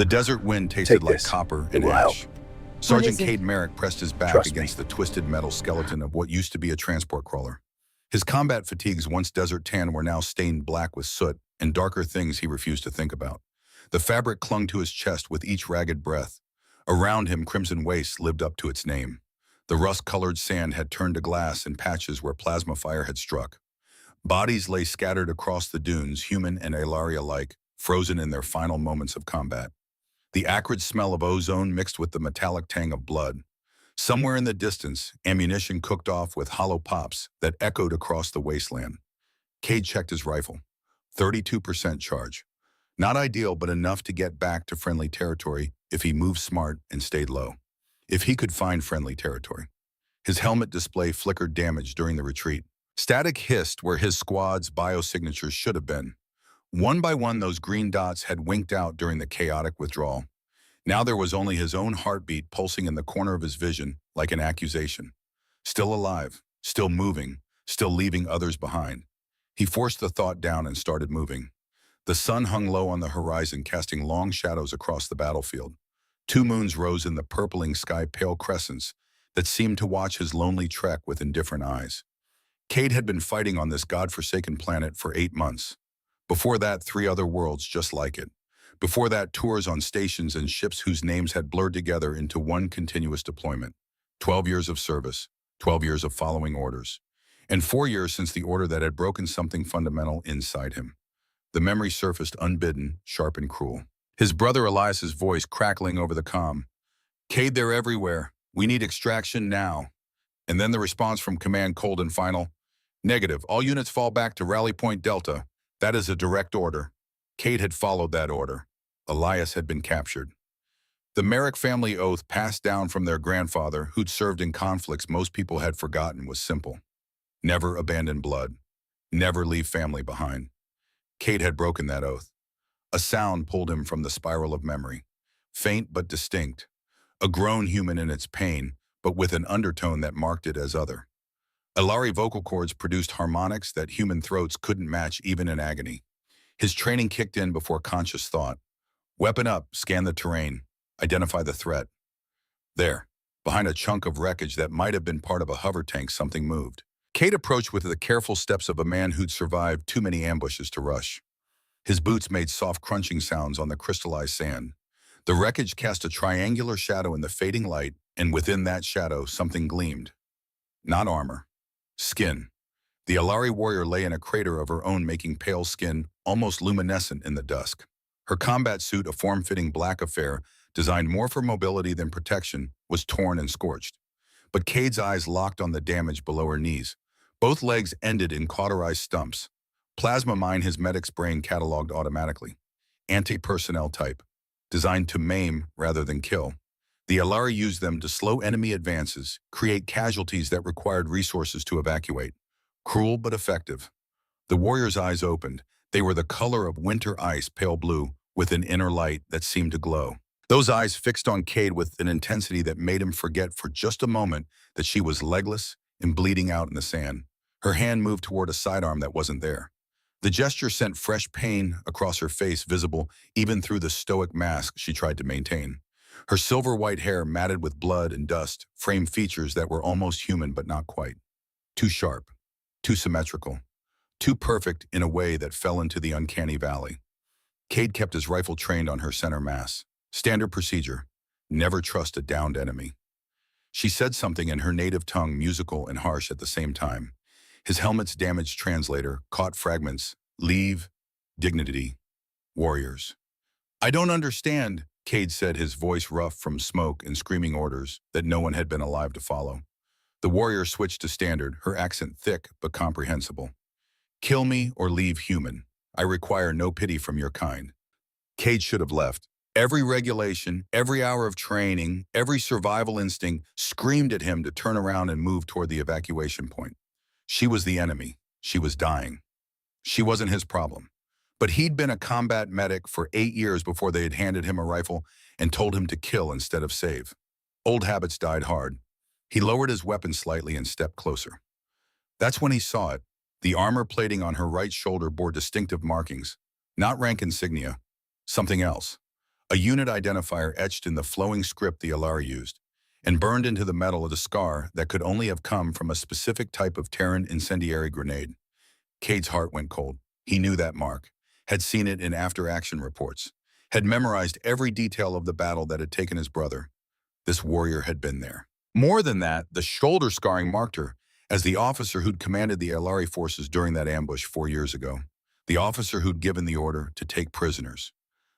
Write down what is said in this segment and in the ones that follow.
The desert wind tasted Take like this. copper It and will help. ash. Sergeant is it? Cade Merrick pressed his back Trust against me. the twisted metal skeleton of what used to be a transport crawler. His combat fatigues, once desert tan, were now stained black with soot and darker things he refused to think about. The fabric clung to his chest with each ragged breath. Around him, crimson wastes lived up to its name. The rust-colored sand had turned to glass in patches where plasma fire had struck. Bodies lay scattered across the dunes, human and Alaria alike, frozen in their final moments of combat. The acrid smell of ozone mixed with the metallic tang of blood. Somewhere in the distance, ammunition cooked off with hollow pops that echoed across the wasteland. Cade checked his rifle. 32% charge. Not ideal, but enough to get back to friendly territory if he moved smart and stayed low. If he could find friendly territory. His helmet display flickered damage during the retreat. Static hissed where his squad's biosignatures should have been. One by one, those green dots had winked out during the chaotic withdrawal. Now there was only his own heartbeat pulsing in the corner of his vision like an accusation. Still alive, still moving, still leaving others behind. He forced the thought down and started moving. The sun hung low on the horizon, casting long shadows across the battlefield. Two moons rose in the purpling sky, pale crescents that seemed to watch his lonely trek with indifferent eyes. Cade had been fighting on this godforsaken planet for 8 months. Before that, 3 other worlds just like it. Before that, tours on stations and ships whose names had blurred together into one continuous deployment. 12 years of service, 12 years of following orders, and 4 years since the order that had broken something fundamental inside him. The memory surfaced unbidden, sharp and cruel. His brother Elias's voice crackling over the comm. "Cade, they're everywhere. We need extraction now." And then the response from Command, cold and final. "Negative. All units fall back to Rally Point Delta. That is a direct order." Cade had followed that order. Elias had been captured. The Merrick family oath passed down from their grandfather, who'd served in conflicts most people had forgotten, was simple. Never abandon blood. Never leave family behind. Cade had broken that oath. A sound pulled him from the spiral of memory. Faint but distinct. A grown human in its pain, but with an undertone that marked it as other. Alari vocal cords produced harmonics that human throats couldn't match even in agony. His training kicked in before conscious thought. Weapon up, scan the terrain, identify the threat. There, behind a chunk of wreckage that might have been part of a hover tank, something moved. Cade approached with the careful steps of a man who'd survived too many ambushes to rush. His boots made soft crunching sounds on the crystallized sand. The wreckage cast a triangular shadow in the fading light, and within that shadow, something gleamed. Not armor. Skin. The Alari warrior lay in a crater of her own, making pale skin almost luminescent in the dusk. Her combat suit, a form-fitting black affair, designed more for mobility than protection, was torn and scorched. But Cade's eyes locked on the damage below her knees. Both legs ended in cauterized stumps. Plasma mine, his medic's brain cataloged automatically. Anti-personnel type. Designed to maim rather than kill. The Alari used them to slow enemy advances, create casualties that required resources to evacuate. Cruel but effective. The warrior's eyes opened. They were the color of winter ice, pale blue, with an inner light that seemed to glow. Those eyes fixed on Cade with an intensity that made him forget for just a moment that she was legless and bleeding out in the sand. Her hand moved toward a sidearm that wasn't there. The gesture sent fresh pain across her face, visible even through the stoic mask she tried to maintain. Her silver-white hair, matted with blood and dust, framed features that were almost human but not quite. Too sharp, too symmetrical, too perfect in a way that fell into the uncanny valley. Cade kept his rifle trained on her center mass. Standard procedure. Never trust a downed enemy. She said something in her native tongue, musical and harsh at the same time. His helmet's damaged translator caught fragments. Leave. Dignity. Warriors. "I don't understand," Cade said, his voice rough from smoke and screaming orders that no one had been alive to follow. The warrior switched to standard, her accent thick but comprehensible. "Kill me or leave human. I require no pity from your kind." Cade should have left. Every regulation, every hour of training, every survival instinct screamed at him to turn around and move toward the evacuation point. She was the enemy. She was dying. She wasn't his problem. But he'd been a combat medic for 8 years before they had handed him a rifle and told him to kill instead of save. Old habits died hard. He lowered his weapon slightly and stepped closer. That's when he saw it. The armor plating on her right shoulder bore distinctive markings. Not rank insignia. Something else. a unit identifier etched in the flowing script the Alari used, and burned into the metal of a scar that could only have come from a specific type of Terran incendiary grenade. Cade's heart went cold. He knew that mark, had seen it in after-action reports, had memorized every detail of the battle that had taken his brother. This warrior had been there. More than that, the shoulder scarring marked her as the officer who'd commanded the Alari forces during that ambush 4 years ago. The officer who'd given the order to take prisoners.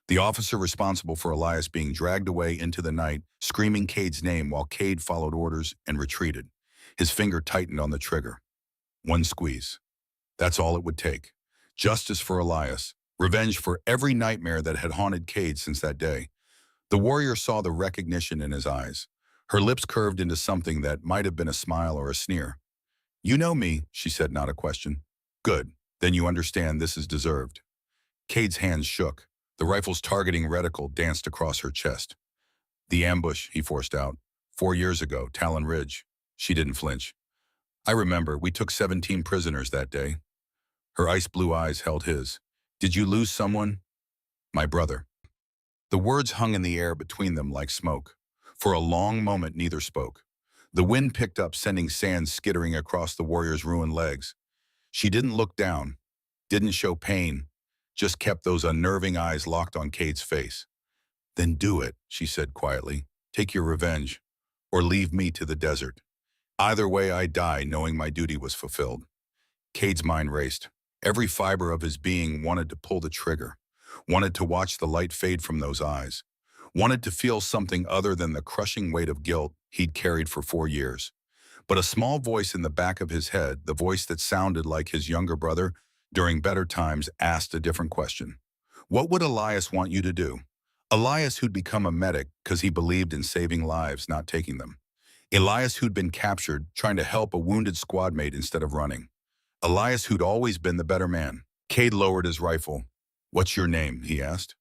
The officer responsible for Elias being dragged away into the night, screaming Cade's name while Cade followed orders and retreated. His finger tightened on the trigger. One squeeze. That's all it would take. Justice for Elias. Revenge for every nightmare that had haunted Cade since that day. The warrior saw the recognition in his eyes. Her lips curved into something that might have been a smile or a sneer. "You know me," she said, not a question. "Good. Then you understand this is deserved." Cade's hands shook. The rifle's targeting reticle danced across her chest. "The ambush," he forced out. 4 years ago, Talon Ridge." She didn't flinch. "I remember, we took 17 prisoners that day." Her ice-blue eyes held his. "Did you lose someone?" "My brother." The words hung in the air between them like smoke. For a long moment, neither spoke. The wind picked up, sending sand skittering across the warrior's ruined legs. She didn't look down, didn't show pain, just kept those unnerving eyes locked on Cade's face. "Then do it," she said quietly. "Take your revenge, or leave me to the desert. Either way, I die knowing my duty was fulfilled." Cade's mind raced. Every fiber of his being wanted to pull the trigger, wanted to watch the light fade from those eyes, wanted to feel something other than the crushing weight of guilt he'd carried for 4 years. But a small voice in the back of his head, the voice that sounded like his younger brother during better times, asked a different question. What would Elias want you to do? Elias, who'd become a medic because he believed in saving lives, not taking them. Elias, who'd been captured trying to help a wounded squad mate instead of running. Elias, who'd always been the better man. Cade lowered his rifle. "What's your name?" he asked.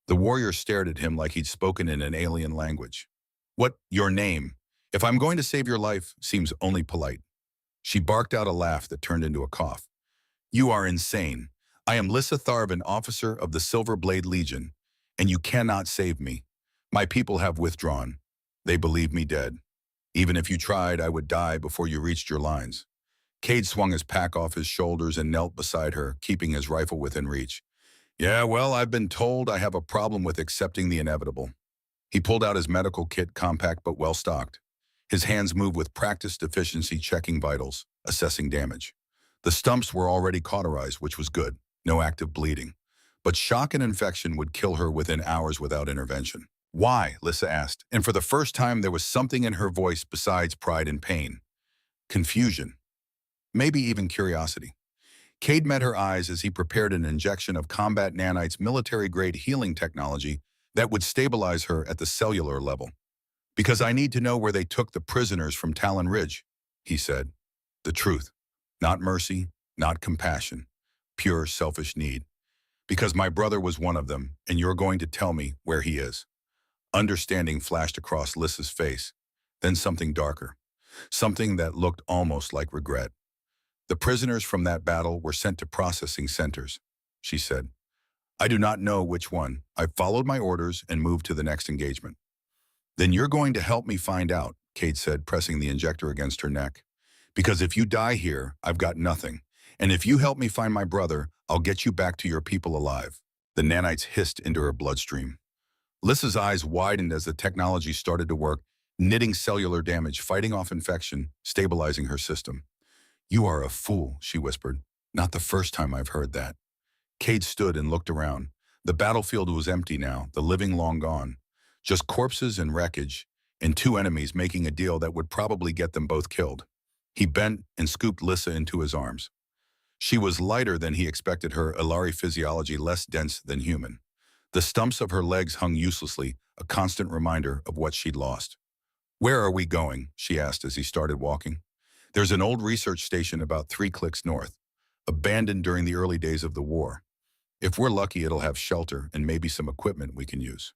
The warrior stared at him like he'd spoken in an alien language. "What, your name? If I'm going to save your life, seems only polite." She barked out a laugh that turned into a cough. "You are insane. I am Lissa Tharv, an officer of the Silver Blade Legion, and you cannot save me. My people have withdrawn. They believe me dead. Even if you tried, I would die before you reached your lines." Cade swung his pack off his shoulders and knelt beside her, keeping his rifle within reach. "Yeah, well, I've been told I have a problem with accepting the inevitable." He pulled out his medical kit, compact but well-stocked. His hands moved with practiced efficiency, checking vitals, assessing damage. The stumps were already cauterized, which was good. No active bleeding. But shock and infection would kill her within hours without intervention. "Why?" Lissa asked, and for the first time there was something in her voice besides pride and pain. Confusion. Maybe even curiosity. Cade met her eyes as he prepared an injection of Combat Nanite's military-grade healing technology that would stabilize her at the cellular level. "Because I need to know where they took the prisoners from Talon Ridge," he said. "The truth. Not mercy, not compassion. Pure selfish need. Because my brother was one of them, and you're going to tell me where he is." Understanding flashed across Lissa's face, then something darker. Something that looked almost like regret. "The prisoners from that battle were sent to processing centers," she said. "I do not know which one. I followed my orders and moved to the next engagement." "Then you're going to help me find out," Cade said, pressing the injector against her neck. "Because if you die here, I've got nothing. And if you help me find my brother, I'll get you back to your people alive." The nanites hissed into her bloodstream. Lissa's eyes widened as the technology started to work, knitting cellular damage, fighting off infection, stabilizing her system. "You are a fool," she whispered. "Not the first time I've heard that." Cade stood and looked around. The battlefield was empty now, the living long gone. Just corpses and wreckage, and 2 enemies making a deal that would probably get them both killed. He bent and scooped Lissa into his arms. She was lighter than he expected, her Alari physiology less dense than human. The stumps of her legs hung uselessly, a constant reminder of what she'd lost. "Where are we going?" she asked as he started walking. "There's an old research station about 3 clicks north, abandoned during the early days of the war. If we're lucky, it'll have shelter and maybe some equipment we can use.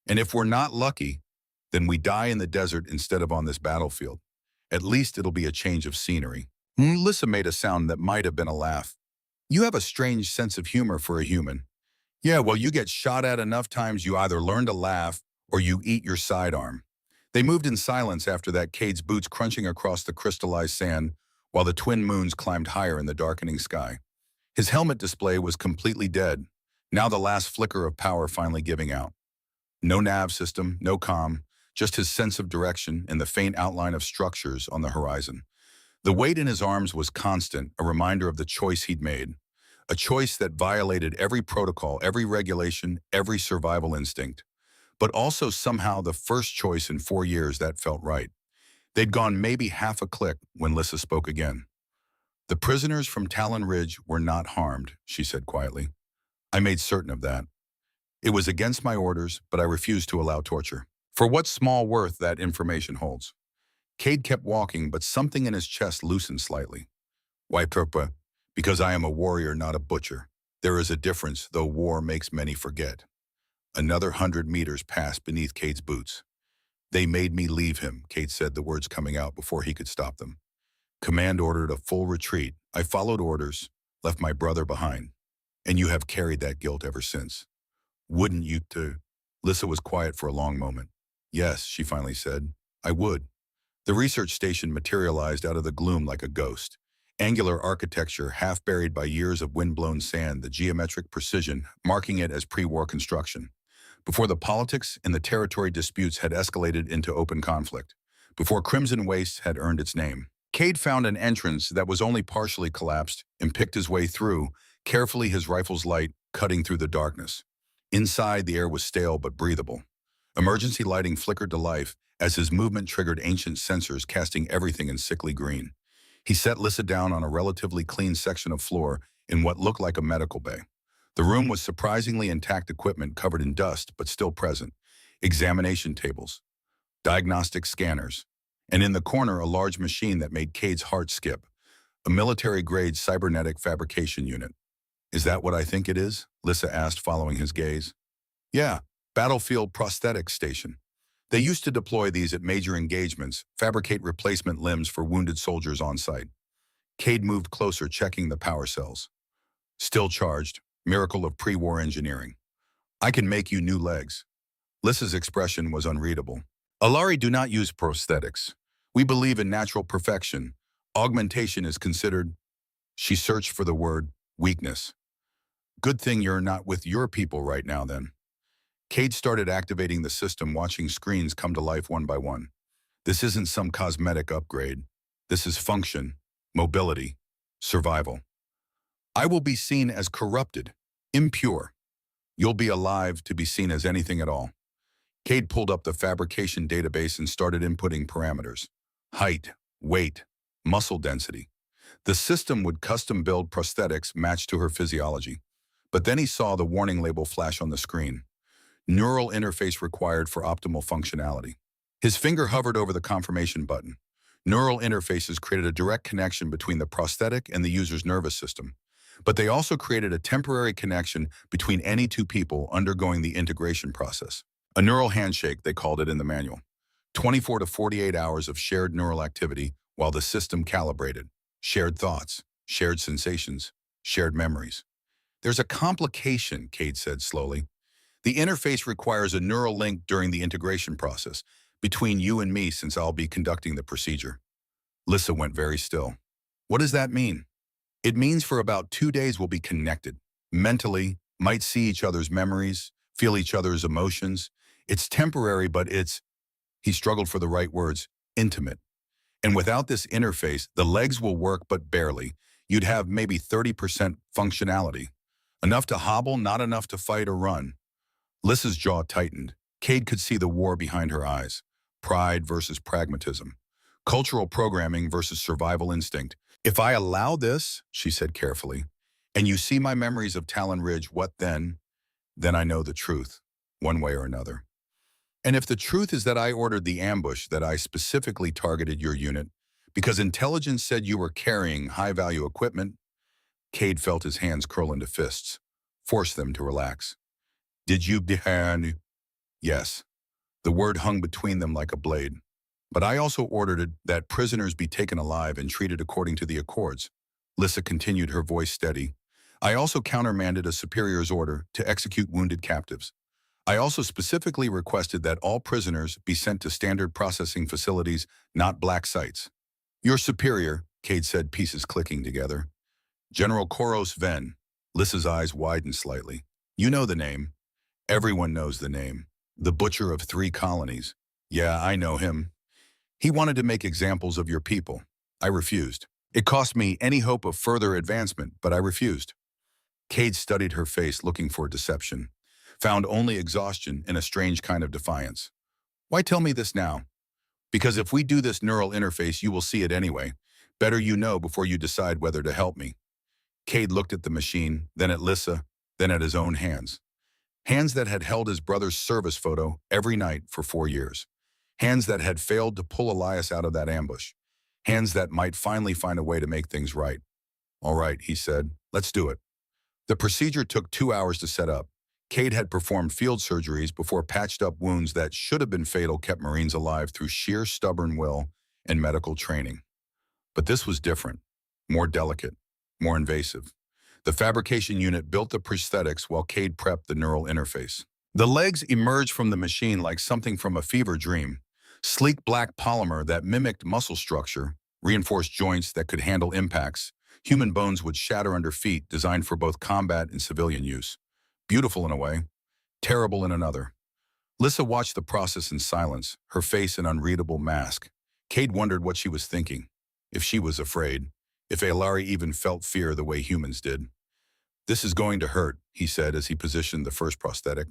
And if we're not lucky, then we die in the desert instead of on this battlefield. At least it'll be a change of scenery." Lissa made a sound that might have been a laugh. "You have a strange sense of humor for a human." Yeah, well, you get shot at enough times you either learn to laugh or you eat your sidearm. They moved in silence after that, Cade's boots crunching across the crystallized sand while the twin moons climbed higher in the darkening sky. His helmet display was completely dead, now the last flicker of power finally giving out. No nav system, no comm, just his sense of direction and the faint outline of structures on the horizon. The weight in his arms was constant, a reminder of the choice he'd made. A choice that violated every protocol, every regulation, every survival instinct. But also somehow the first choice in 4 years that felt right. They'd gone maybe half a click when Lissa spoke again. The prisoners from Talon Ridge were not harmed, she said quietly. I made certain of that. It was against my orders, but I refused to allow torture. For what small worth that information holds. Cade kept walking, but something in his chest loosened slightly. Why, Purpa? Because I am a warrior, not a butcher. There is a difference, though war makes many forget. Another 100 meters passed beneath Cade's boots. They made me leave him, Cade said, the words coming out before he could stop them. Command ordered a full retreat. I followed orders, left my brother behind. And you have carried that guilt ever since. Wouldn't you too? Lissa was quiet for a long moment. Yes, she finally said. I would. The research station materialized out of the gloom like a ghost. Angular architecture half buried by years of wind-blown sand, the geometric precision marking it as pre-war construction. Before the politics and the territory disputes had escalated into open conflict. Before Crimson Waste had earned its name. Cade found an entrance that was only partially collapsed and picked his way through, carefully, his rifle's light cutting through the darkness. Inside, the air was stale but breathable. Emergency lighting flickered to life as his movement triggered ancient sensors, casting everything in sickly green. He set Lissa down on a relatively clean section of floor in what looked like a medical bay. The room was surprisingly intact, equipment covered in dust but still present. Examination tables, diagnostic scanners, and in the corner a large machine that made Cade's heart skip, a military-grade cybernetic fabrication unit. Is that what I think it is? Lissa asked, following his gaze. Yeah, battlefield prosthetics station. They used to deploy these at major engagements, fabricate replacement limbs for wounded soldiers on site. Cade moved closer, checking the power cells. Still charged, miracle of pre-war engineering. I can make you new legs. Lissa's expression was unreadable. Alari do not use prosthetics. We believe in natural perfection. Augmentation is considered, she searched for the word, weakness. Good thing you're not with your people right now then. Cade started activating the system, watching screens come to life one by one. This isn't some cosmetic upgrade. This is function, mobility, survival. I will be seen as corrupted, impure. You'll be alive to be seen as anything at all. Cade pulled up the fabrication database and started inputting parameters. Height, weight, muscle density. The system would custom build prosthetics matched to her physiology. But then he saw the warning label flash on the screen. Neural interface required for optimal functionality. His finger hovered over the confirmation button. Neural interfaces created a direct connection between the prosthetic and the user's nervous system. But they also created a temporary connection between any two people undergoing the integration process. A neural handshake, they called it in the manual. 24 to 48 hours of shared neural activity while the system calibrated. Shared thoughts, shared sensations, shared memories. There's a complication, Cade said slowly. The interface requires a neural link during the integration process between you and me, since I'll be conducting the procedure. Lissa went very still. What does that mean? It means for about 2 days we'll be connected. Mentally, might see each other's memories, feel each other's emotions. It's temporary, but it's, he struggled for the right words, intimate. And without this interface, the legs will work but barely. You'd have maybe 30% functionality. Enough to hobble, not enough to fight or run. Lissa's jaw tightened. Cade could see the war behind her eyes. Pride versus pragmatism. Cultural programming versus survival instinct. If I allow this, she said carefully, and you see my memories of Talon Ridge, what then? Then I know the truth, one way or another. And if the truth is that I ordered the ambush, that I specifically targeted your unit, because intelligence said you were carrying high-value equipment, Cade felt his hands curl into fists, forced them to relax. Did you Defied? Yes. The word hung between them like a blade. But I also ordered it that prisoners be taken alive and treated according to the Accords. Lissa continued, her voice steady. I also countermanded a superior's order to execute wounded captives. I also specifically requested that all prisoners be sent to standard processing facilities, not black sites. Your superior, Cade said, pieces clicking together. General Koros Ven. Lissa's eyes widened slightly. You know the name. Everyone knows the name. The butcher of 3 colonies. Yeah, I know him. He wanted to make examples of your people. I refused. It cost me any hope of further advancement, but I refused. Cade studied her face looking for deception, found only exhaustion and a strange kind of defiance. Why tell me this now? Because if we do this neural interface, you will see it anyway. Better you know before you decide whether to help me. Cade looked at the machine, then at Lissa, then at his own hands. Hands that had held his brother's service photo every night for 4 years. Hands that had failed to pull Elias out of that ambush. Hands that might finally find a way to make things right. All right, he said, let's do it. The procedure took 2 hours to set up. Cade had performed field surgeries before patched-up wounds that should have been fatal kept Marines alive through sheer stubborn will and medical training. But this was different, more delicate, more invasive. The fabrication unit built the prosthetics while Cade prepped the neural interface. The legs emerged from the machine like something from a fever dream. Sleek black polymer that mimicked muscle structure, reinforced joints that could handle impacts. Human bones would shatter under feet, designed for both combat and civilian use. Beautiful in a way, terrible in another. Lissa watched the process in silence, her face an unreadable mask. Cade wondered what she was thinking, if she was afraid, if Aelari even felt fear the way humans did. This is going to hurt, he said as he positioned the first prosthetic.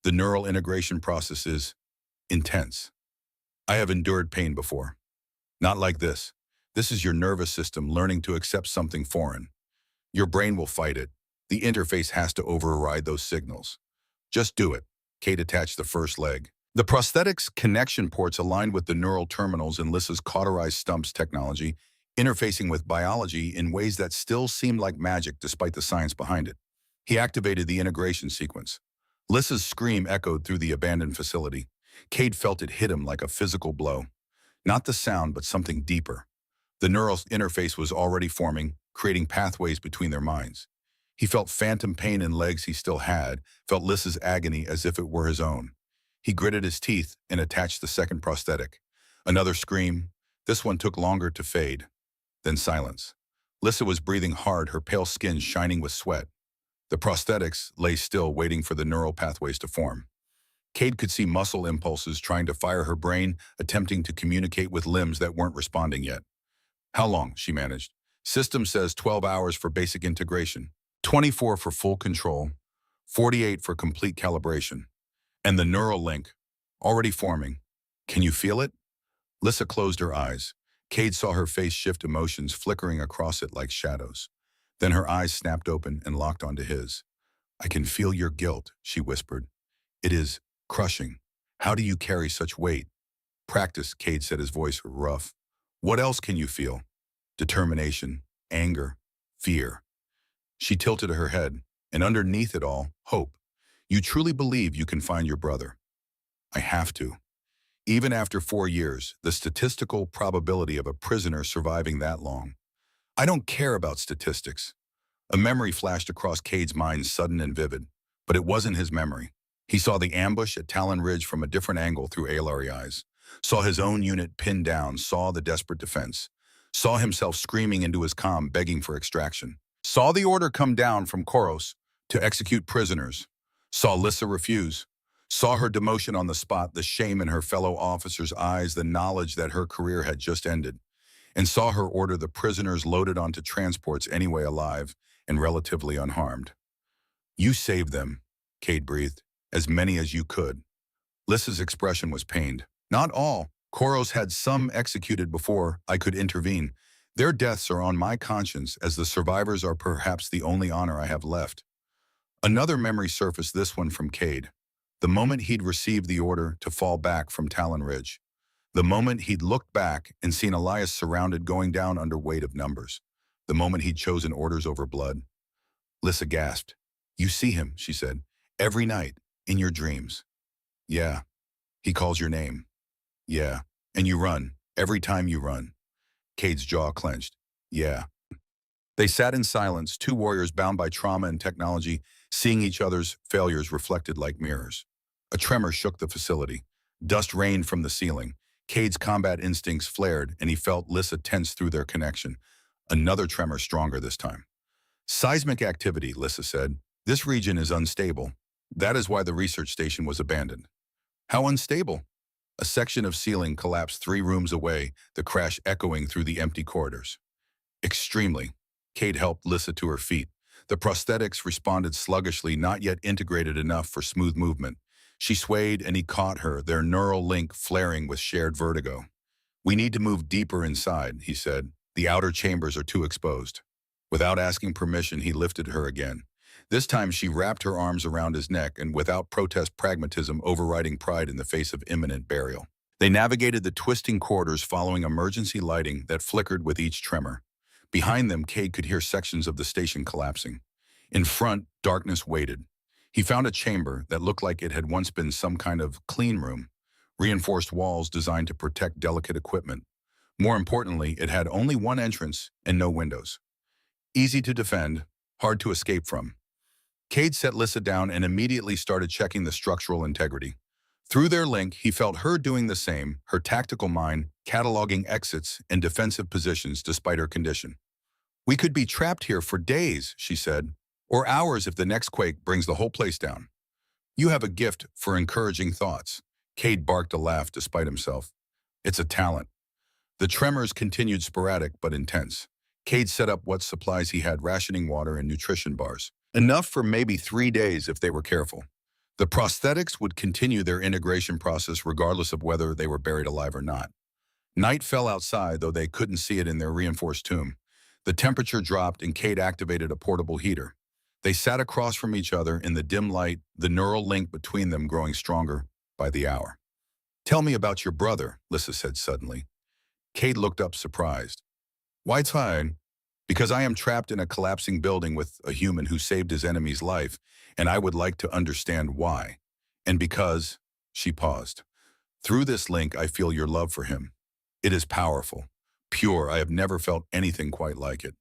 The neural integration process is intense. I have endured pain before. Not like this. This is your nervous system learning to accept something foreign. Your brain will fight it. The interface has to override those signals. Just do it. Cade attached the first leg. The prosthetics connection ports aligned with the neural terminals in Lissa's cauterized stumps technology, interfacing with biology in ways that still seemed like magic despite the science behind it. He activated the integration sequence. Lissa's scream echoed through the abandoned facility. Cade felt it hit him like a physical blow. Not the sound, but something deeper. The neural interface was already forming, creating pathways between their minds. He felt phantom pain in legs he still had, felt Lissa's agony as if it were his own. He gritted his teeth and attached the second prosthetic. Another scream. This one took longer to fade. Then silence. Lissa was breathing hard, her pale skin shining with sweat. The prosthetics lay still, waiting for the neural pathways to form. Cade could see muscle impulses trying to fire her brain, attempting to communicate with limbs that weren't responding yet. How long? She managed. System says 12 hours for basic integration, 24 for full control, 48 for complete calibration. And the neural link, already forming. Can you feel it? Lissa closed her eyes. Cade saw her face shift, emotions flickering across it like shadows. Then her eyes snapped open and locked onto his. I can feel your guilt, she whispered. It is crushing. How do you carry such weight? Practice, Cade said, his voice rough. What else can you feel? Determination, anger, fear. She tilted her head, and underneath it all, hope. You truly believe you can find your brother. I have to. Even after 4 years, the statistical probability of a prisoner surviving that long. I don't care about statistics. A memory flashed across Cade's mind, sudden and vivid, but it wasn't his memory. He saw the ambush at Talon Ridge from a different angle through Aelari eyes, saw his own unit pinned down, saw the desperate defense, saw himself screaming into his comm, begging for extraction, saw the order come down from Koros to execute prisoners, saw Lissa refuse, saw her demotion on the spot, the shame in her fellow officers' eyes, the knowledge that her career had just ended, and saw her order the prisoners loaded onto transports anyway alive and relatively unharmed. You saved them, Cade breathed, as many as you could. Lissa's expression was pained. Not all. Koros had some executed before I could intervene. Their deaths are on my conscience, as the survivors are perhaps the only honor I have left. Another memory surfaced, this one from Cade. The moment he'd received the order to fall back from Talon Ridge. The moment he'd looked back and seen Elias surrounded, going down under weight of numbers. The moment he'd chosen orders over blood. Lissa gasped. You see him, she said, every night, in your dreams. Yeah. He calls your name. Yeah. And you run, every time you run. Cade's jaw clenched. Yeah. They sat in silence, two warriors bound by trauma and technology, seeing each other's failures reflected like mirrors. A tremor shook the facility. Dust rained from the ceiling. Cade's combat instincts flared, and he felt Lissa tense through their connection. Another tremor stronger this time. Seismic activity, Lissa said. This region is unstable. That is why the research station was abandoned. How unstable? A section of ceiling collapsed 3 rooms away, the crash echoing through the empty corridors. Extremely. Cade helped Lissa to her feet. The prosthetics responded sluggishly, not yet integrated enough for smooth movement. She swayed and he caught her, their neural link flaring with shared vertigo. We need to move deeper inside, he said. The outer chambers are too exposed. Without asking permission, he lifted her again. This time she wrapped her arms around his neck and without protest pragmatism overriding pride in the face of imminent burial. They navigated the twisting corridors following emergency lighting that flickered with each tremor. Behind them, Cade could hear sections of the station collapsing. In front, darkness waited. He found a chamber that looked like it had once been some kind of clean room, reinforced walls designed to protect delicate equipment. More importantly, it had only one entrance and no windows. Easy to defend, hard to escape from. Cade set Lissa down and immediately started checking the structural integrity. Through their link, he felt her doing the same, her tactical mind, cataloging exits and defensive positions despite her condition. We could be trapped here for days, she said, or hours if the next quake brings the whole place down. You have a gift for encouraging thoughts. Cade barked a laugh despite himself. It's a talent. The tremors continued sporadic but intense. Cade set up what supplies he had, rationing water and nutrition bars. Enough for maybe 3 days if they were careful. The prosthetics would continue their integration process regardless of whether they were buried alive or not. Night fell outside, though they couldn't see it in their reinforced tomb. The temperature dropped and Cade activated a portable heater. They sat across from each other in the dim light, the neural link between them growing stronger by the hour. Tell me about your brother, Lissa said suddenly. Cade looked up surprised. Why tired? Because I am trapped in a collapsing building with a human who saved his enemy's life, and I would like to understand why. And because, she paused. Through this link, I feel your love for him. It is powerful, pure. I have never felt anything quite like it.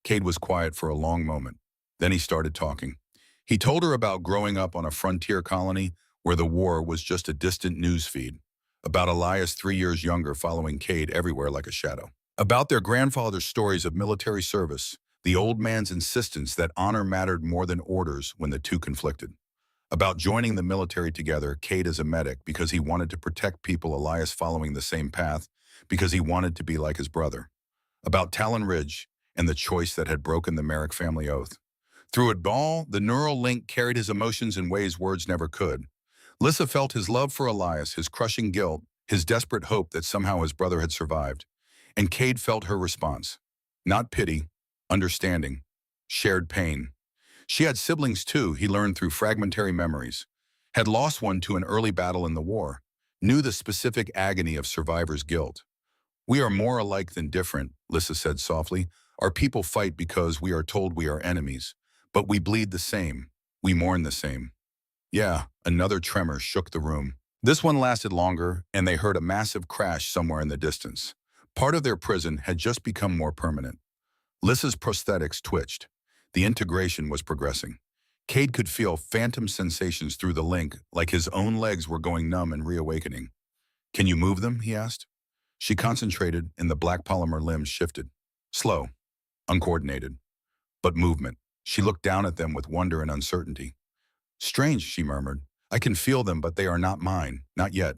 Cade was quiet for a long moment. Then he started talking. He told her about growing up on a frontier colony where the war was just a distant news feed, about Elias 3 years younger following Cade everywhere like a shadow, about their grandfather's stories of military service, the old man's insistence that honor mattered more than orders when the two conflicted, about joining the military together, Cade as a medic because he wanted to protect people, Elias following the same path because he wanted to be like his brother, about Talon Ridge and the choice that had broken the Merrick family oath. Through it all, the neural link carried his emotions in ways words never could. Lissa felt his love for Elias, his crushing guilt, his desperate hope that somehow his brother had survived. And Cade felt her response. Not pity, understanding, shared pain. She had siblings too, he learned through fragmentary memories. Had lost one to an early battle in the war. Knew the specific agony of survivor's guilt. We are more alike than different, Lissa said softly. Our people fight because we are told we are enemies. But we bleed the same. We mourn the same. Yeah, another tremor shook the room. This one lasted longer, and they heard a massive crash somewhere in the distance. Part of their prison had just become more permanent. Lissa's prosthetics twitched. The integration was progressing. Cade could feel phantom sensations through the link, like his own legs were going numb and reawakening. Can you move them? He asked. She concentrated, and the black polymer limbs shifted. Slow, uncoordinated, but movement. She looked down at them with wonder and uncertainty. Strange, she murmured. I can feel them, but they are not mine, not yet.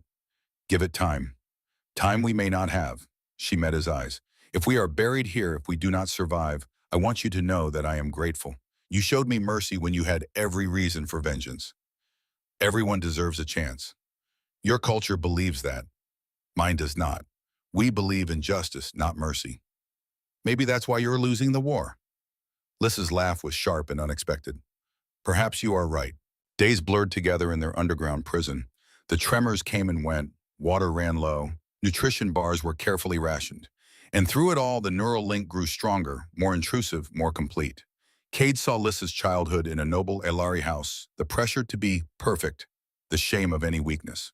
Give it time. Time we may not have. She met his eyes. If we are buried here, if we do not survive, I want you to know that I am grateful. You showed me mercy when you had every reason for vengeance. Everyone deserves a chance. Your culture believes that. Mine does not. We believe in justice, not mercy. Maybe that's why you're losing the war. Lissa's laugh was sharp and unexpected. Perhaps you are right. Days blurred together in their underground prison. The tremors came and went, water ran low, nutrition bars were carefully rationed. And through it all, the neural link grew stronger, more intrusive, more complete. Cade saw Lissa's childhood in a noble Elari house, the pressure to be perfect, the shame of any weakness.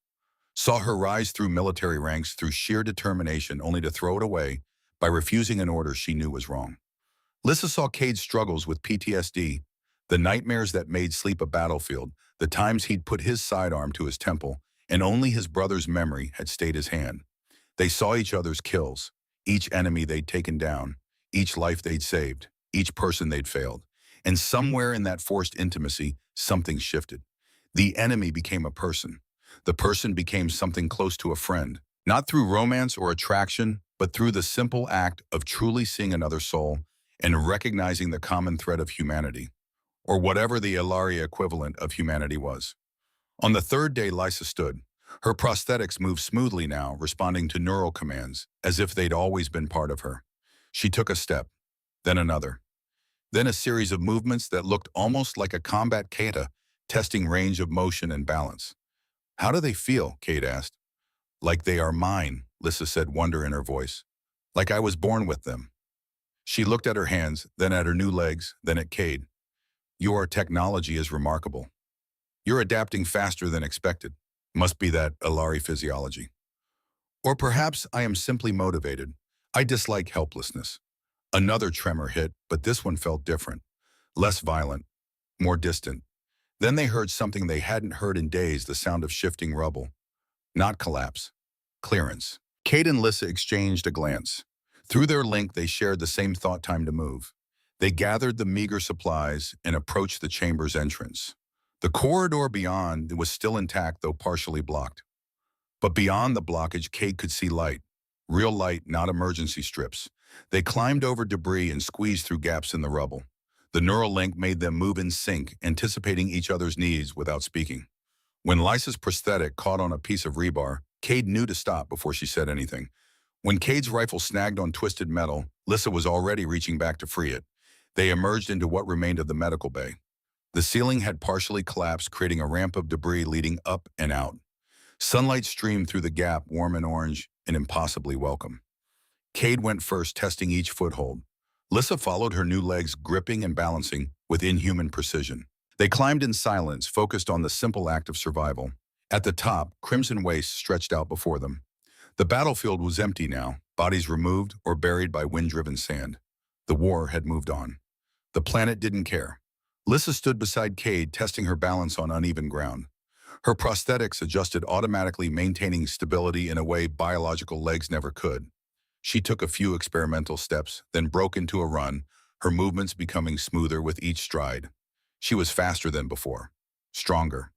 Saw her rise through military ranks through sheer determination only to throw it away by refusing an order she knew was wrong. Lissa saw Cade's struggles with PTSD, the nightmares that made sleep a battlefield, the times he'd put his sidearm to his temple, and only his brother's memory had stayed his hand. They saw each other's kills, each enemy they'd taken down, each life they'd saved, each person they'd failed. And somewhere in that forced intimacy, something shifted. The enemy became a person. The person became something close to a friend, not through romance or attraction, but through the simple act of truly seeing another soul and recognizing the common thread of humanity, or whatever the Ilaria equivalent of humanity was. On the third day, Lysa stood. Her prosthetics moved smoothly now, responding to neural commands, as if they'd always been part of her. She took a step, then another, then a series of movements that looked almost like a combat kata, testing range of motion and balance. "How do they feel?" Kate asked. "Like they are mine," Lysa said, wonder in her voice. "Like I was born with them." She looked at her hands, then at her new legs, then at Cade. "Your technology is remarkable. You're adapting faster than expected. Must be that Ilari physiology. Or perhaps I am simply motivated. I dislike helplessness." Another tremor hit, but this one felt different. Less violent, more distant. Then they heard something they hadn't heard in days, the sound of shifting rubble. Not collapse. Clearance. Cade and Lyssa exchanged a glance. Through their link, they shared the same thought: time to move. They gathered the meager supplies and approached the chamber's entrance. The corridor beyond was still intact, though partially blocked. But beyond the blockage, Cade could see light. Real light, not emergency strips. They climbed over debris and squeezed through gaps in the rubble. The neural link made them move in sync, anticipating each other's needs without speaking. When Lysa's prosthetic caught on a piece of rebar, Cade knew to stop before she said anything. When Cade's rifle snagged on twisted metal, Lyssa was already reaching back to free it. They emerged into what remained of the medical bay. The ceiling had partially collapsed, creating a ramp of debris leading up and out. Sunlight streamed through the gap, warm and orange, and impossibly welcome. Cade went first, testing each foothold. Lyssa followed, her new legs gripping and balancing with inhuman precision. They climbed in silence, focused on the simple act of survival. At the top, crimson wastes stretched out before them. The battlefield was empty now, bodies removed or buried by wind-driven sand. The war had moved on. The planet didn't care. Lyssa stood beside Cade, testing her balance on uneven ground. Her prosthetics adjusted automatically, maintaining stability in a way biological legs never could. She took a few experimental steps, then broke into a run, her movements becoming smoother with each stride. She was faster than before, stronger.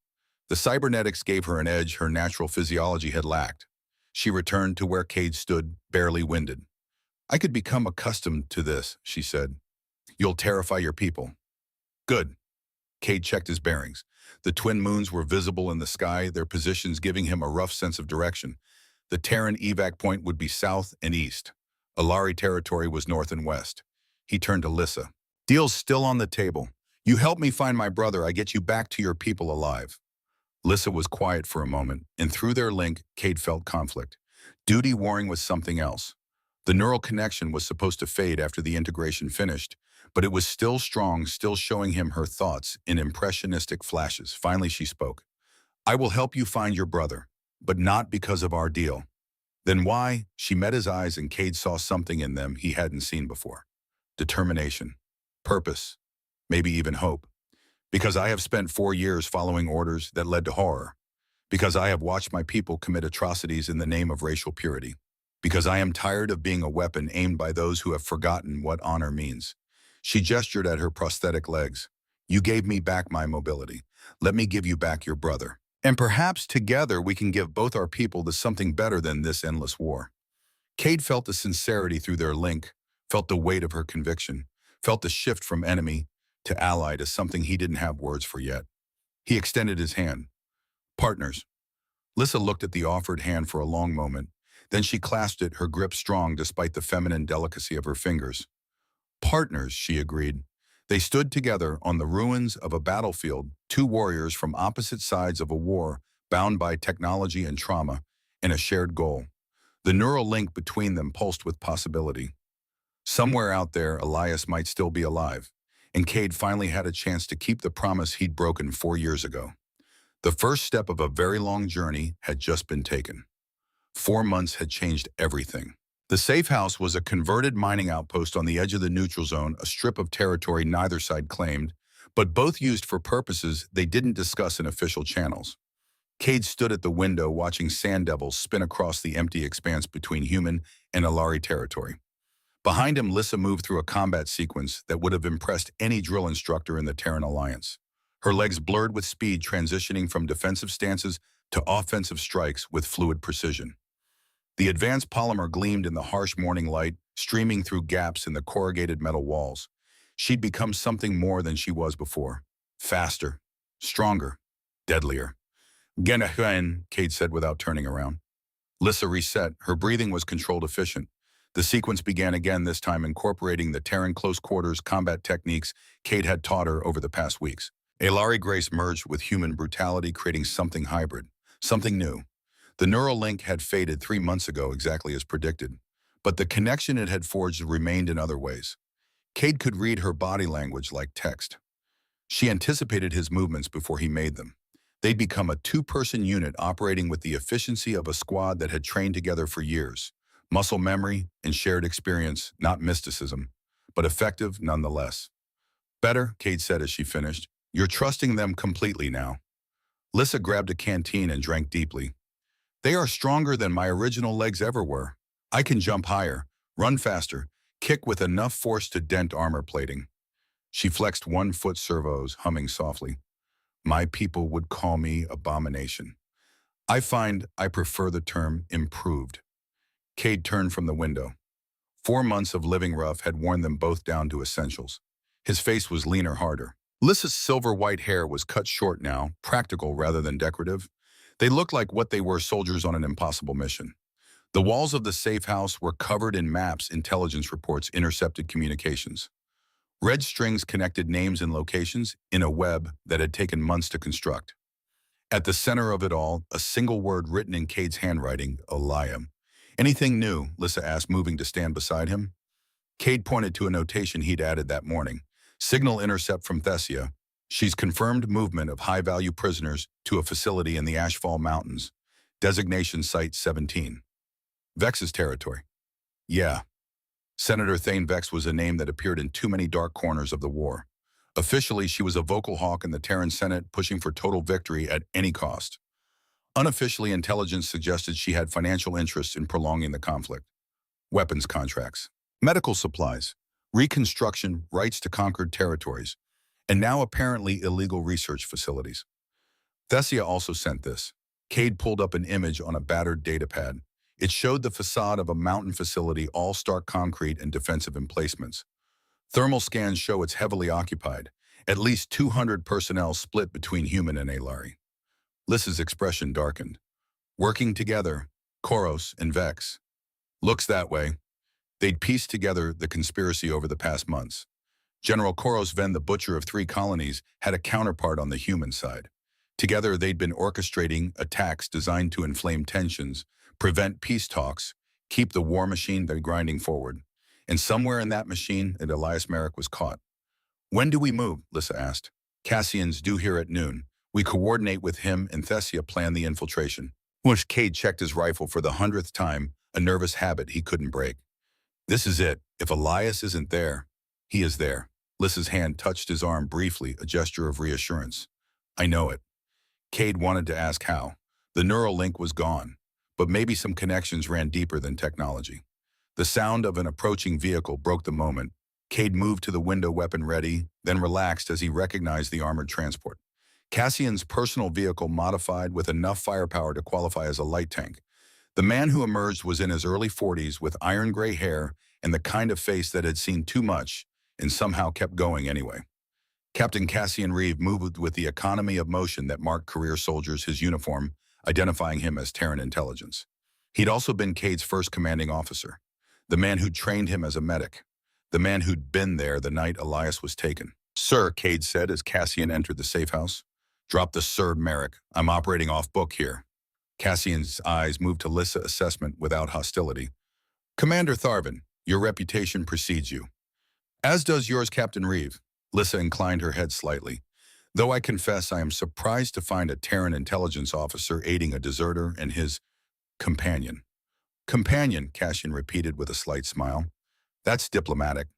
The cybernetics gave her an edge her natural physiology had lacked. She returned to where Cade stood, barely winded. "I could become accustomed to this," she said. "You'll terrify your people." "Good." Cade checked his bearings. The twin moons were visible in the sky, their positions giving him a rough sense of direction. The Terran evac point would be south and east. Ilari territory was north and west. He turned to Lyssa. "Deal's still on the table. You help me find my brother, I get you back to your people alive." Lyssa was quiet for a moment, and through their link, Cade felt conflict. Duty warring with something else. The neural connection was supposed to fade after the integration finished, but it was still strong, still showing him her thoughts in impressionistic flashes. Finally, she spoke. "I will help you find your brother, but not because of our deal." "Then why?" She met his eyes, and Cade saw something in them he hadn't seen before. Determination, purpose, maybe even hope. "Because I have spent 4 years following orders that led to horror. Because I have watched my people commit atrocities in the name of racial purity. Because I am tired of being a weapon aimed by those who have forgotten what honor means." She gestured at her prosthetic legs. "You gave me back my mobility. Let me give you back your brother. And perhaps together we can give both our people to something better than this endless war." Cade felt the sincerity through their link, felt the weight of her conviction, felt the shift from enemy to ally to something he didn't have words for yet. He extended his hand. "Partners." Lyssa looked at the offered hand for a long moment. Then she clasped it, her grip strong despite the feminine delicacy of her fingers. "Partners," she agreed. They stood together on the ruins of a battlefield, two warriors from opposite sides of a war, bound by technology and trauma, and a shared goal. The neural link between them pulsed with possibility. Somewhere out there, Elias might still be alive, and Cade finally had a chance to keep the promise he'd broken 4 years ago. The first step of a very long journey had just been taken. 4 months had changed everything. The safe house was a converted mining outpost on the edge of the neutral zone, a strip of territory neither side claimed, but both used for purposes they didn't discuss in official channels. Cade stood at the window watching sand devils spin across the empty expanse between human and Alari territory. Behind him, Lissa moved through a combat sequence that would have impressed any drill instructor in the Terran Alliance. Her legs blurred with speed, transitioning from defensive stances to offensive strikes with fluid precision. The advanced polymer gleamed in the harsh morning light, streaming through gaps in the corrugated metal walls. She'd become something more than she was before. Faster, stronger, deadlier. Genahuen, Cade said without turning around. Lissa reset. Her breathing was controlled efficient. The sequence began again, this time incorporating the Terran close quarters combat techniques Cade had taught her over the past weeks. Alari grace merged with human brutality, creating something hybrid, something new. The neural link had faded 3 months ago, exactly as predicted, but the connection it had forged remained in other ways. Cade could read her body language like text. She anticipated his movements before he made them. They'd become a two-person unit operating with the efficiency of a squad that had trained together for years. Muscle memory and shared experience, not mysticism, but effective nonetheless. Better, Cade said as she finished. You're trusting them completely now. Lissa grabbed a canteen and drank deeply. They are stronger than my original legs ever were. I can jump higher, run faster, kick with enough force to dent armor plating. She flexed 1-foot servos, humming softly. My people would call me abomination. I find I prefer the term improved. Cade turned from the window. 4 months of living rough had worn them both down to essentials. His face was leaner, harder. Lissa's silver-white hair was cut short now, practical rather than decorative. They looked like what they were, soldiers on an impossible mission. The walls of the safe house were covered in maps, intelligence reports, intercepted communications. Red strings connected names and locations in a web that had taken months to construct. At the center of it all, a single word written in Cade's handwriting, Eliam. Anything new? Lissa asked, moving to stand beside him. Cade pointed to a notation he'd added that morning. Signal intercept from Thessia. She's confirmed movement of high-value prisoners to a facility in the HFY Mountains. Designation Site 17. Vex's territory. Yeah. Senator Thane Vex was a name that appeared in too many dark corners of the war. Officially, she was a vocal hawk in the Terran Senate, pushing for total victory at any cost. Unofficially, intelligence suggested she had financial interests in prolonging the conflict. Weapons contracts, medical supplies, reconstruction, rights to conquered territories, and now apparently illegal research facilities. Thessia also sent this. Cade pulled up an image on a battered datapad. It showed the facade of a mountain facility, all stark concrete and defensive emplacements. Thermal scans show it's heavily occupied, at least 200 personnel split between human and Alari. Lissa's expression darkened. Working together, Koros and Vex. Looks that way. They'd pieced together the conspiracy over the past months. General Koros Ven, the butcher of 3 colonies, had a counterpart on the human side. Together, they'd been orchestrating attacks designed to inflame tensions, prevent peace talks, keep the war machine grinding forward. And somewhere in that machine, Elias Merrick was caught. When do we move? Lissa asked. Cassian's due here at noon. We coordinate with him and Thessia plan the infiltration. Whoosh, Cade checked his rifle for the 100th time, a nervous habit he couldn't break. This is it. If Elias isn't there, he is there. Lissa's hand touched his arm briefly, a gesture of reassurance. I know it. Cade wanted to ask how. The neural link was gone, but maybe some connections ran deeper than technology. The sound of an approaching vehicle broke the moment. Cade moved to the window, weapon ready, then relaxed as he recognized the armored transport. Cassian's personal vehicle, modified with enough firepower to qualify as a light tank. The man who emerged was in his early 40s with iron gray hair and the kind of face that had seen too much and somehow kept going anyway. Captain Cassian Reeve moved with the economy of motion that marked career soldiers, his uniform identifying him as Terran intelligence. He'd also been Cade's first commanding officer, the man who'd trained him as a medic, the man who'd been there the night Elias was taken. Sir, Cade said as Cassian entered the safe house. Drop the Sir, Merrick. I'm operating off book here. Cassian's eyes moved to Lissa assessment without hostility. Commander Tharvin, your reputation precedes you. As does yours, Captain Reeve. Lissa inclined her head slightly. Though I confess I am surprised to find a Terran intelligence officer aiding a deserter and his companion. Companion, Cassian repeated with a slight smile. That's diplomatic.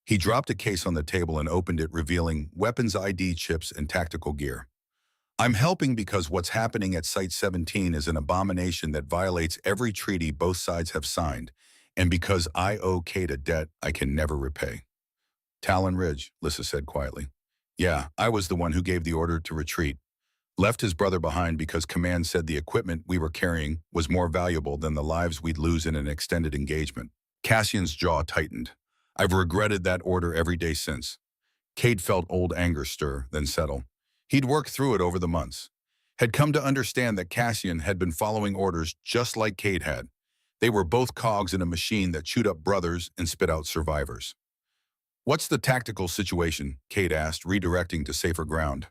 He dropped a case on the table and opened it, revealing weapons ID chips and tactical gear. I'm helping because what's happening at Site 17 is an abomination that violates every treaty both sides have signed, and because I owe Kate a debt I can never repay. Talon Ridge, Lissa said quietly. Yeah, I was the one who gave the order to retreat. Left his brother behind because command said the equipment we were carrying was more valuable than the lives we'd lose in an extended engagement. Cassian's jaw tightened. I've regretted that order every day since. Cade felt old anger stir, then settle. He'd worked through it over the months. Had come to understand that Cassian had been following orders just like Cade had. They were both cogs in a machine that chewed up brothers and spit out survivors. What's the tactical situation? Cade asked, redirecting to safer ground.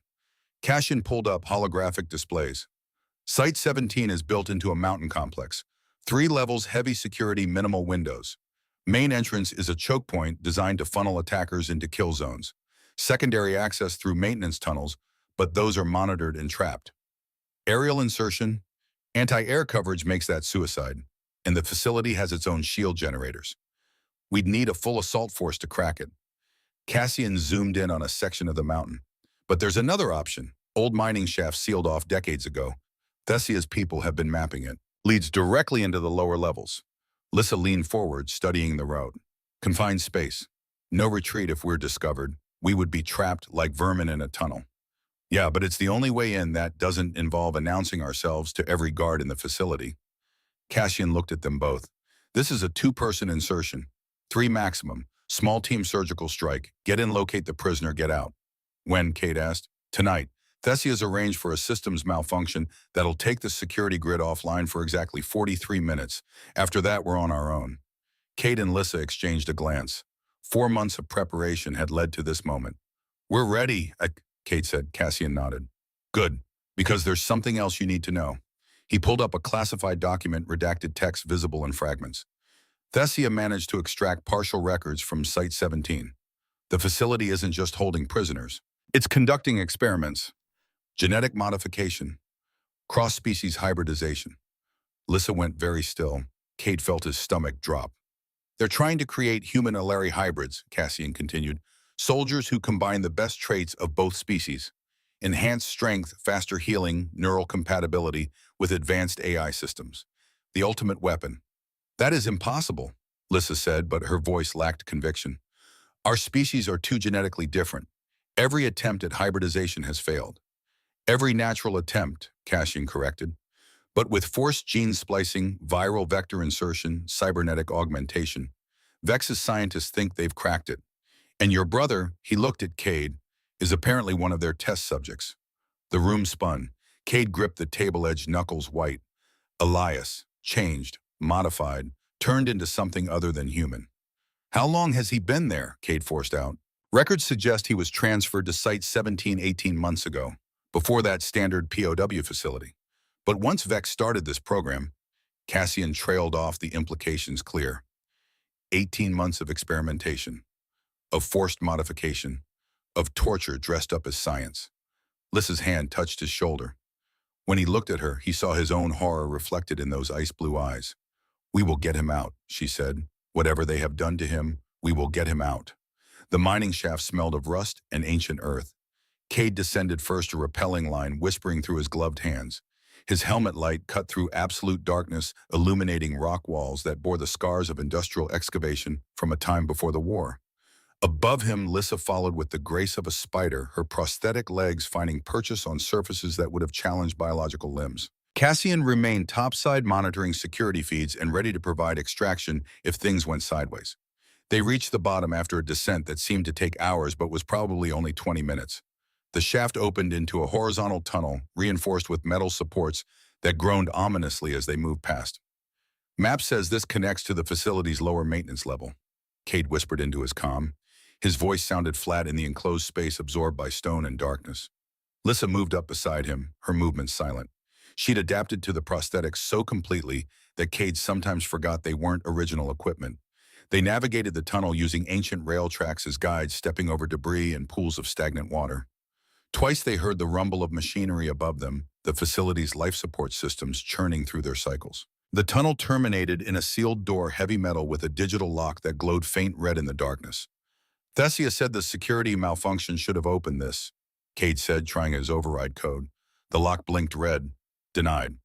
Cassian pulled up holographic displays. Site 17 is built into a mountain complex. 3 levels, heavy security, minimal windows. Main entrance is a choke point designed to funnel attackers into kill zones. Secondary access through maintenance tunnels, but those are monitored and trapped. Aerial insertion, anti-air coverage makes that suicide, and the facility has its own shield generators. We'd need a full assault force to crack it. Cassian zoomed in on a section of the mountain. But there's another option. Old mining shaft sealed off decades ago. Thessia's people have been mapping it. Leads directly into the lower levels. Lissa leaned forward, studying the route. Confined space. No retreat if we're discovered. We would be trapped like vermin in a tunnel. Yeah, but it's the only way in that doesn't involve announcing ourselves to every guard in the facility. Cassian looked at them both. This is a 2-person insertion. 3 maximum. Small team surgical strike. Get in, locate the prisoner, get out. When? Cade asked. Tonight. Thessia's arranged for a systems malfunction that'll take the security grid offline for exactly 43 minutes. After that, we're on our own. Cade and Lissa exchanged a glance. 4 months of preparation had led to this moment. We're ready, Cade said. Cassian nodded. Good, because there's something else you need to know. He pulled up a classified document, redacted text visible in fragments. Thessia managed to extract partial records from Site 17. The facility isn't just holding prisoners. It's conducting experiments, genetic modification, cross-species hybridization. Lissa went very still. Cade felt his stomach drop. They're trying to create human Alari hybrids, Cassian continued, soldiers who combine the best traits of both species, enhanced strength, faster healing, neural compatibility with advanced AI systems. The ultimate weapon. That is impossible, Lissa said, but her voice lacked conviction. Our species are too genetically different. Every attempt at hybridization has failed. Every natural attempt, Cassian corrected. But with forced gene splicing, viral vector insertion, cybernetic augmentation, Vex's scientists think they've cracked it. And your brother, he looked at Cade, is apparently one of their test subjects. The room spun. Cade gripped the table edge, knuckles white. Elias, changed, modified, turned into something other than human. How long has he been there? Cade forced out. Records suggest he was transferred to Site 17 18 months ago, before that standard POW facility. But once Vex started this program, Cassian trailed off, the implications clear. 18 months of experimentation, of forced modification, of torture dressed up as science. Lissa's hand touched his shoulder. When he looked at her, he saw his own horror reflected in those ice-blue eyes. We will get him out, she said. Whatever they have done to him, we will get him out. The mining shaft smelled of rust and ancient earth. Cade descended first, a rappelling line whispering through his gloved hands. His helmet light cut through absolute darkness, illuminating rock walls that bore the scars of industrial excavation from a time before the war. Above him, Lissa followed with the grace of a spider, her prosthetic legs finding purchase on surfaces that would have challenged biological limbs. Cassian remained topside, monitoring security feeds and ready to provide extraction if things went sideways. They reached the bottom after a descent that seemed to take hours but was probably only 20 minutes. The shaft opened into a horizontal tunnel, reinforced with metal supports that groaned ominously as they moved past. Map says this connects to the facility's lower maintenance level, Cade whispered into his comm. His voice sounded flat in the enclosed space absorbed by stone and darkness. Lissa moved up beside him, her movements silent. She'd adapted to the prosthetics so completely that Cade sometimes forgot they weren't original equipment. They navigated the tunnel using ancient rail tracks as guides, stepping over debris and pools of stagnant water. Twice they heard the rumble of machinery above them, the facility's life support systems churning through their cycles. The tunnel terminated in a sealed door, heavy metal with a digital lock that glowed faint red in the darkness. Thesia said the security malfunction should have opened this, Cade said, trying his override code. The lock blinked red. Denied.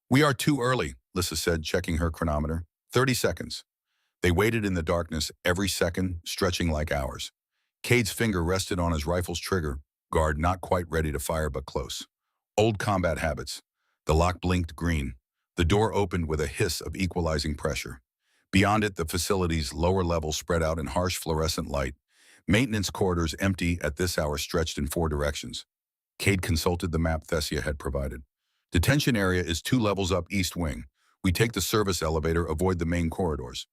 We are too early, Lissa said, checking her chronometer. 30 seconds. They waited in the darkness, every second stretching like hours. Cade's finger rested on his rifle's trigger, guard not quite ready to fire but close. Old combat habits. The lock blinked green. The door opened with a hiss of equalizing pressure. Beyond it, the facility's lower level spread out in harsh fluorescent light. Maintenance corridors empty at this hour stretched in 4 directions. Cade consulted the map Thesia had provided. Detention area is 2 levels up east wing. We take the service elevator, avoid the main corridors.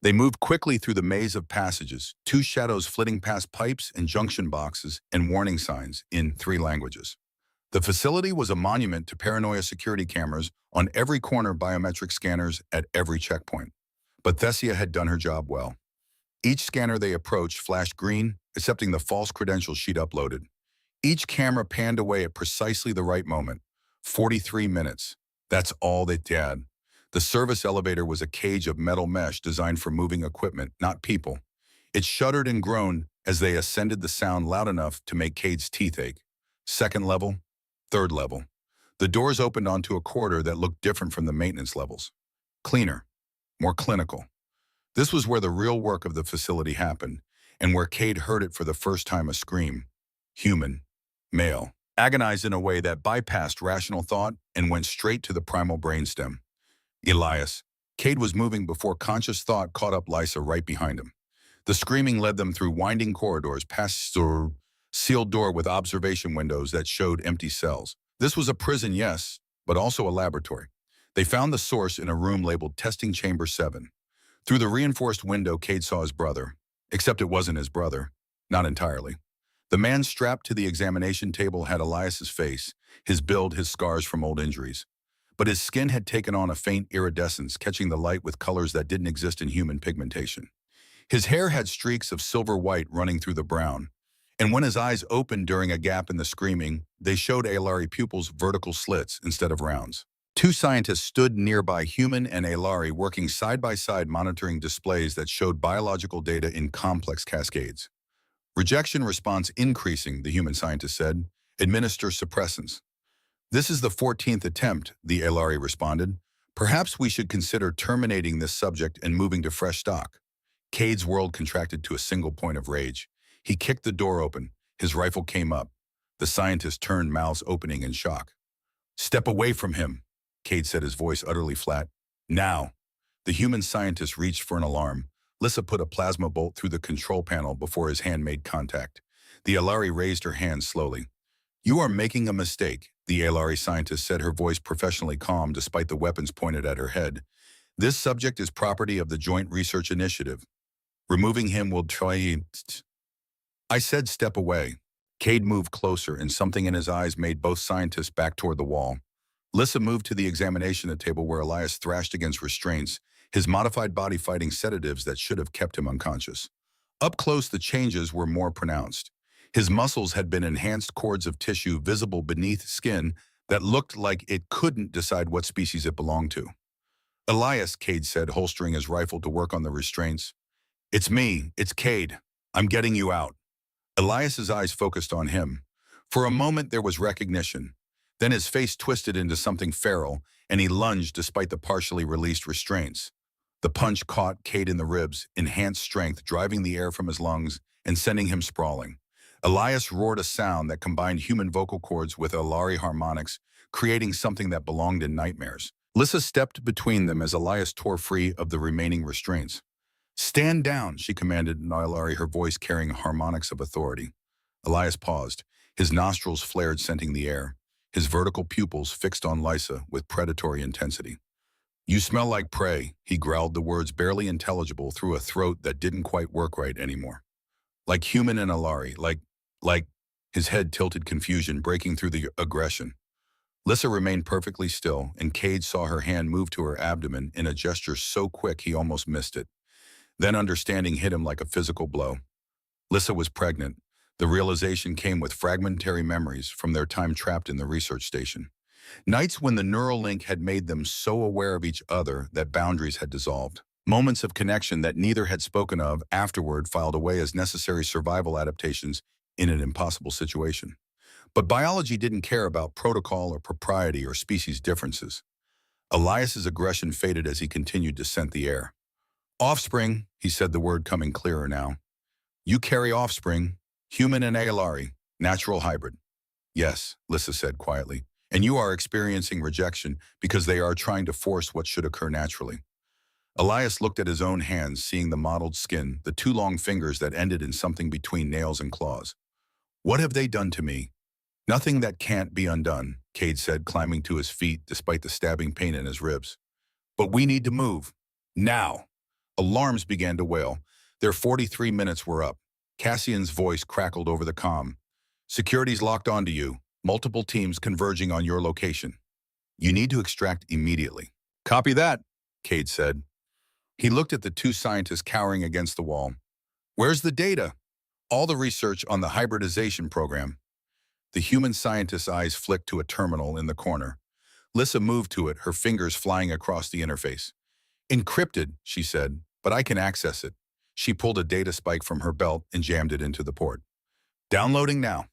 They moved quickly through the maze of passages, 2 shadows flitting past pipes and junction boxes and warning signs in 3 languages. The facility was a monument to paranoia, security cameras on every corner, biometric scanners at every checkpoint. But Thesia had done her job well. Each scanner they approached flashed green, accepting the false credentials she'd uploaded. Each camera panned away at precisely the right moment. 43 minutes. That's all they had. The service elevator was a cage of metal mesh designed for moving equipment, not people. It shuddered and groaned as they ascended, the sound loud enough to make Cade's teeth ache. 2nd level, 3rd level. The doors opened onto a corridor that looked different from the maintenance levels. Cleaner, more clinical. This was where the real work of the facility happened, and where Cade heard it for the first time, a scream. Human, male, agonized in a way that bypassed rational thought and went straight to the primal brainstem. Elias. Cade was moving before conscious thought caught up, Lysa right behind him. The screaming led them through winding corridors, past a sealed door with observation windows that showed empty cells. This was a prison, yes, but also a laboratory. They found the source in a room labeled Testing Chamber 7. Through the reinforced window, Cade saw his brother. Except it wasn't his brother. Not entirely. The man strapped to the examination table had Elias's face, his build, his scars from old injuries. But his skin had taken on a faint iridescence, catching the light with colors that didn't exist in human pigmentation. His hair had streaks of silver white running through the brown. And when his eyes opened during a gap in the screaming, they showed Aelari pupils vertical slits instead of rounds. 2 scientists stood nearby, human and Aelari, working side by side, monitoring displays that showed biological data in complex cascades. Rejection response increasing, the human scientist said. Administer suppressants. This is the 14th attempt, the Aelari responded. Perhaps we should consider terminating this subject and moving to fresh stock. Cade's world contracted to a single point of rage. He kicked the door open. His rifle came up. The scientist turned, mouths opening in shock. Step away from him, Cade said, his voice utterly flat. Now. The human scientist reached for an alarm. Lissa put a plasma bolt through the control panel before his hand made contact. The Aelari raised her hand slowly. You are making a mistake, the Aelari scientist said, her voice professionally calm despite the weapons pointed at her head. This subject is property of the Joint Research Initiative. Removing him will try... I said step away. Cade moved closer, and something in his eyes made both scientists back toward the wall. Lissa moved to the examination table where Elias thrashed against restraints, his modified body fighting sedatives that should have kept him unconscious. Up close, the changes were more pronounced. His muscles had been enhanced cords of tissue visible beneath skin that looked like it couldn't decide what species it belonged to. Elias, Cade said, holstering his rifle to work on the restraints. It's me, it's Cade. I'm getting you out. Elias's eyes focused on him. For a moment there was recognition. Then his face twisted into something feral, and he lunged despite the partially released restraints. The punch caught Cade in the ribs, enhanced strength driving the air from his lungs and sending him sprawling. Elias roared a sound that combined human vocal cords with Aelari harmonics, creating something that belonged in nightmares. Lissa stepped between them as Elias tore free of the remaining restraints. Stand down, she commanded in Aelari, her voice carrying harmonics of authority. Elias paused. His nostrils flared, scenting the air. His vertical pupils fixed on Lysa with predatory intensity. You smell like prey, he growled, the words barely intelligible through a throat that didn't quite work right anymore. Like human and Aelari, like... His head tilted, confusion breaking through the aggression. Lissa remained perfectly still, and Cade saw her hand move to her abdomen in a gesture so quick he almost missed it. Then understanding hit him like a physical blow. Lissa was pregnant. The realization came with fragmentary memories from their time trapped in the research station. Nights when the neural link had made them so aware of each other that boundaries had dissolved. Moments of connection that neither had spoken of afterward filed away as necessary survival adaptations in an impossible situation. But biology didn't care about protocol or propriety or species differences. Elias's aggression faded as he continued to scent the air. Offspring, he said, the word coming clearer now. You carry offspring, human and Aelari, natural hybrid. Yes, Lissa said quietly, and you are experiencing rejection because they are trying to force what should occur naturally. Elias looked at his own hands, seeing the mottled skin, the two long fingers that ended in something between nails and claws. What have they done to me? Nothing that can't be undone, Cade said, climbing to his feet despite the stabbing pain in his ribs. But we need to move. Now. Alarms began to wail. Their 43 minutes were up. Cassian's voice crackled over the comm. Security's locked onto you. Multiple teams converging on your location. You need to extract immediately. Copy that, Cade said. He looked at the two scientists cowering against the wall. Where's the data? All the research on the hybridization program. The human scientist's eyes flicked to a terminal in the corner. Lissa moved to it, her fingers flying across the interface. Encrypted, she said, but I can access it. She pulled a data spike from her belt and jammed it into the port. Downloading now.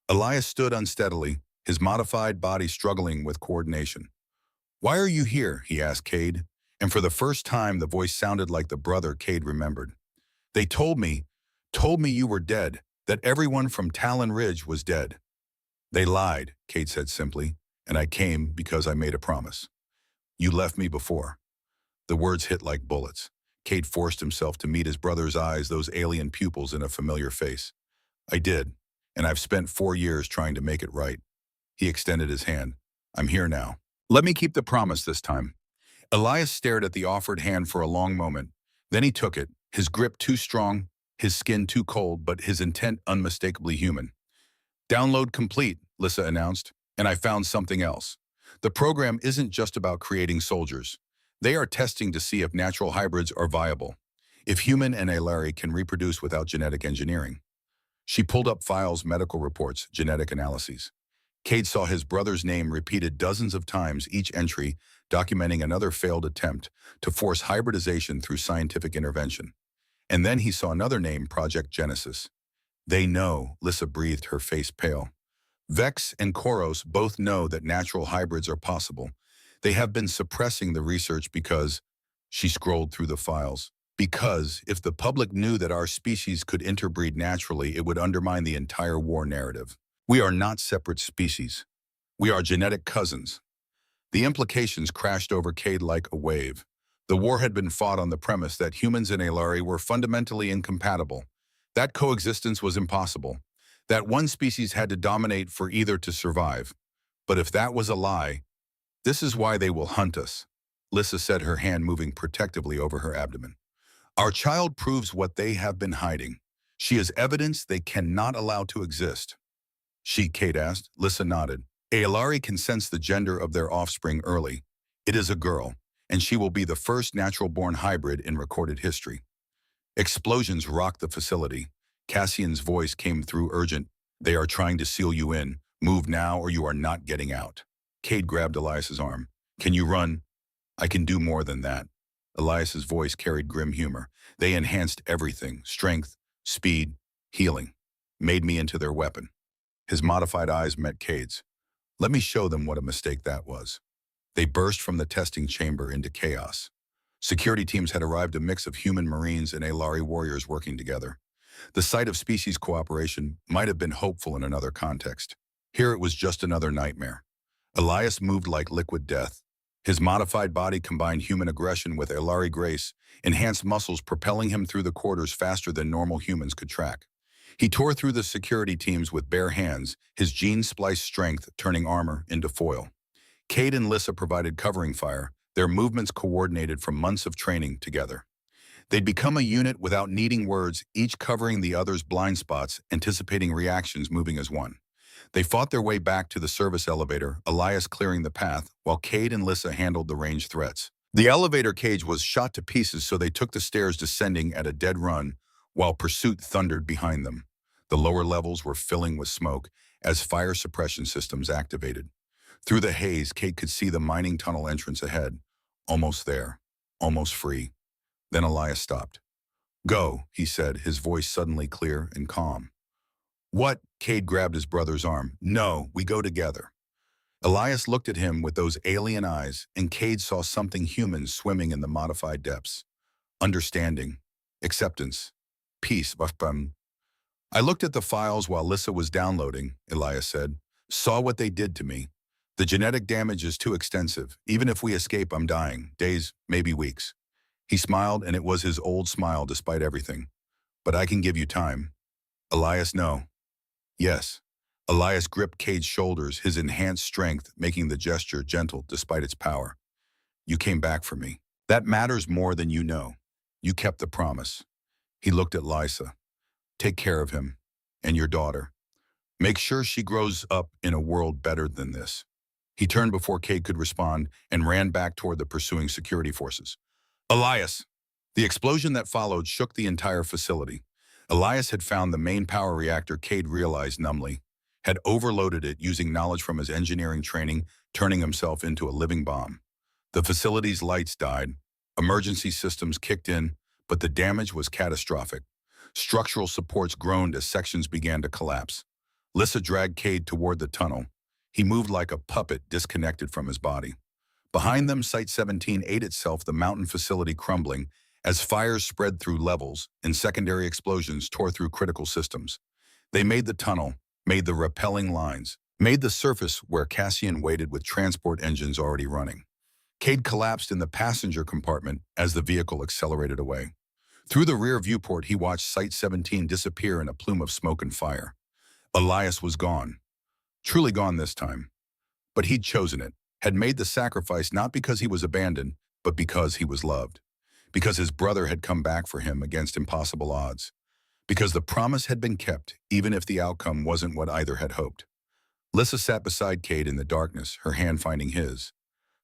Elias stood unsteadily, his modified body struggling with coordination. Why are you here? He asked Cade, and for the first time the voice sounded like the brother Cade remembered. They told me you were dead, that everyone from Talon Ridge was dead. They lied, Cade said simply, and I came because I made a promise. You left me before. The words hit like bullets. Cade forced himself to meet his brother's eyes, those alien pupils in a familiar face. I did, and I've spent 4 years trying to make it right. He extended his hand. I'm here now. Let me keep the promise this time. Elias stared at the offered hand for a long moment. Then he took it, his grip too strong, his skin too cold, but his intent unmistakably human. Download complete, Lissa announced, and I found something else. The program isn't just about creating soldiers. They are testing to see if natural hybrids are viable, if human and Aelari can reproduce without genetic engineering. She pulled up files, medical reports, genetic analyses. Cade saw his brother's name repeated dozens of times, each entry documenting another failed attempt to force hybridization through scientific intervention. And then he saw another name, Project Genesis. They know, Lissa breathed, her face pale. Vex and Koros both know that natural hybrids are possible. They have been suppressing the research because, she scrolled through the files, because if the public knew that our species could interbreed naturally, it would undermine the entire war narrative. We are not separate species. We are genetic cousins. The implications crashed over Cade like a wave. The war had been fought on the premise that humans and Aelari were fundamentally incompatible. That coexistence was impossible. That one species had to dominate for either to survive. But if that was a lie, this is why they will hunt us, Lissa said, her hand moving protectively over her abdomen. Our child proves what they have been hiding. She is evidence they cannot allow to exist. She, Cade asked. Lissa nodded. Aelari can sense the gender of their offspring early. It is a girl, and she will be the first natural-born hybrid in recorded history. Explosions rocked the facility. Cassian's voice came through urgent. They are trying to seal you in. Move now or you are not getting out. Cade grabbed Elias's arm. Can you run? I can do more than that. Elias's voice carried grim humor. They enhanced everything, strength, speed, healing, made me into their weapon. His modified eyes met Cade's. Let me show them what a mistake that was. They burst from the testing chamber into chaos. Security teams had arrived, a mix of human Marines and Aelari warriors working together. The sight of species cooperation might have been hopeful in another context. Here it was just another nightmare. Elias moved like liquid death. His modified body combined human aggression with Aelari grace, enhanced muscles propelling him through the corridors faster than normal humans could track. He tore through the security teams with bare hands, his gene-spliced strength turning armor into foil. Cade and Lissa provided covering fire, their movements coordinated from months of training together. They'd become a unit without needing words, each covering the other's blind spots, anticipating reactions, moving as one. They fought their way back to the service elevator, Elias clearing the path, while Cade and Lissa handled the ranged threats. The elevator cage was shot to pieces, so they took the stairs, descending at a dead run, while pursuit thundered behind them. The lower levels were filling with smoke as fire suppression systems activated. Through the haze, Kate could see the mining tunnel entrance ahead. Almost there. Almost free. Then Elias stopped. "Go," he said, his voice suddenly clear and calm. "What?" Cade grabbed his brother's arm. "No, we go together." Elias looked at him with those alien eyes, and Cade saw something human swimming in the modified depths. Understanding. Acceptance. Peace. I looked at the files while Lissa was downloading, Elias said. Saw what they did to me. The genetic damage is too extensive. Even if we escape, I'm dying. Days, maybe weeks. He smiled, and it was his old smile despite everything. But I can give you time. Elias, no. Yes. Elias gripped Cade's shoulders, his enhanced strength making the gesture gentle despite its power. You came back for me. That matters more than you know. You kept the promise. He looked at Lysa. Take care of him. And your daughter. Make sure she grows up in a world better than this. He turned before Cade could respond and ran back toward the pursuing security forces. Elias! The explosion that followed shook the entire facility. Elias had found the main power reactor, Cade realized numbly, had overloaded it using knowledge from his engineering training, turning himself into a living bomb. The facility's lights died, emergency systems kicked in, but the damage was catastrophic. Structural supports groaned as sections began to collapse. Lissa dragged Cade toward the tunnel. He moved like a puppet disconnected from his body. Behind them, Site 17 ate itself, the mountain facility crumbling, as fires spread through levels and secondary explosions tore through critical systems. They made the tunnel, made the rappelling lines, made the surface where Cassian waited with transport engines already running. Cade collapsed in the passenger compartment as the vehicle accelerated away. Through the rear viewport, he watched Site 17 disappear in a plume of smoke and fire. Elias was gone. Truly gone this time. But he'd chosen it, had made the sacrifice not because he was abandoned, but because he was loved. Because his brother had come back for him against impossible odds. Because the promise had been kept, even if the outcome wasn't what either had hoped. Lissa sat beside Cade in the darkness, her hand finding his.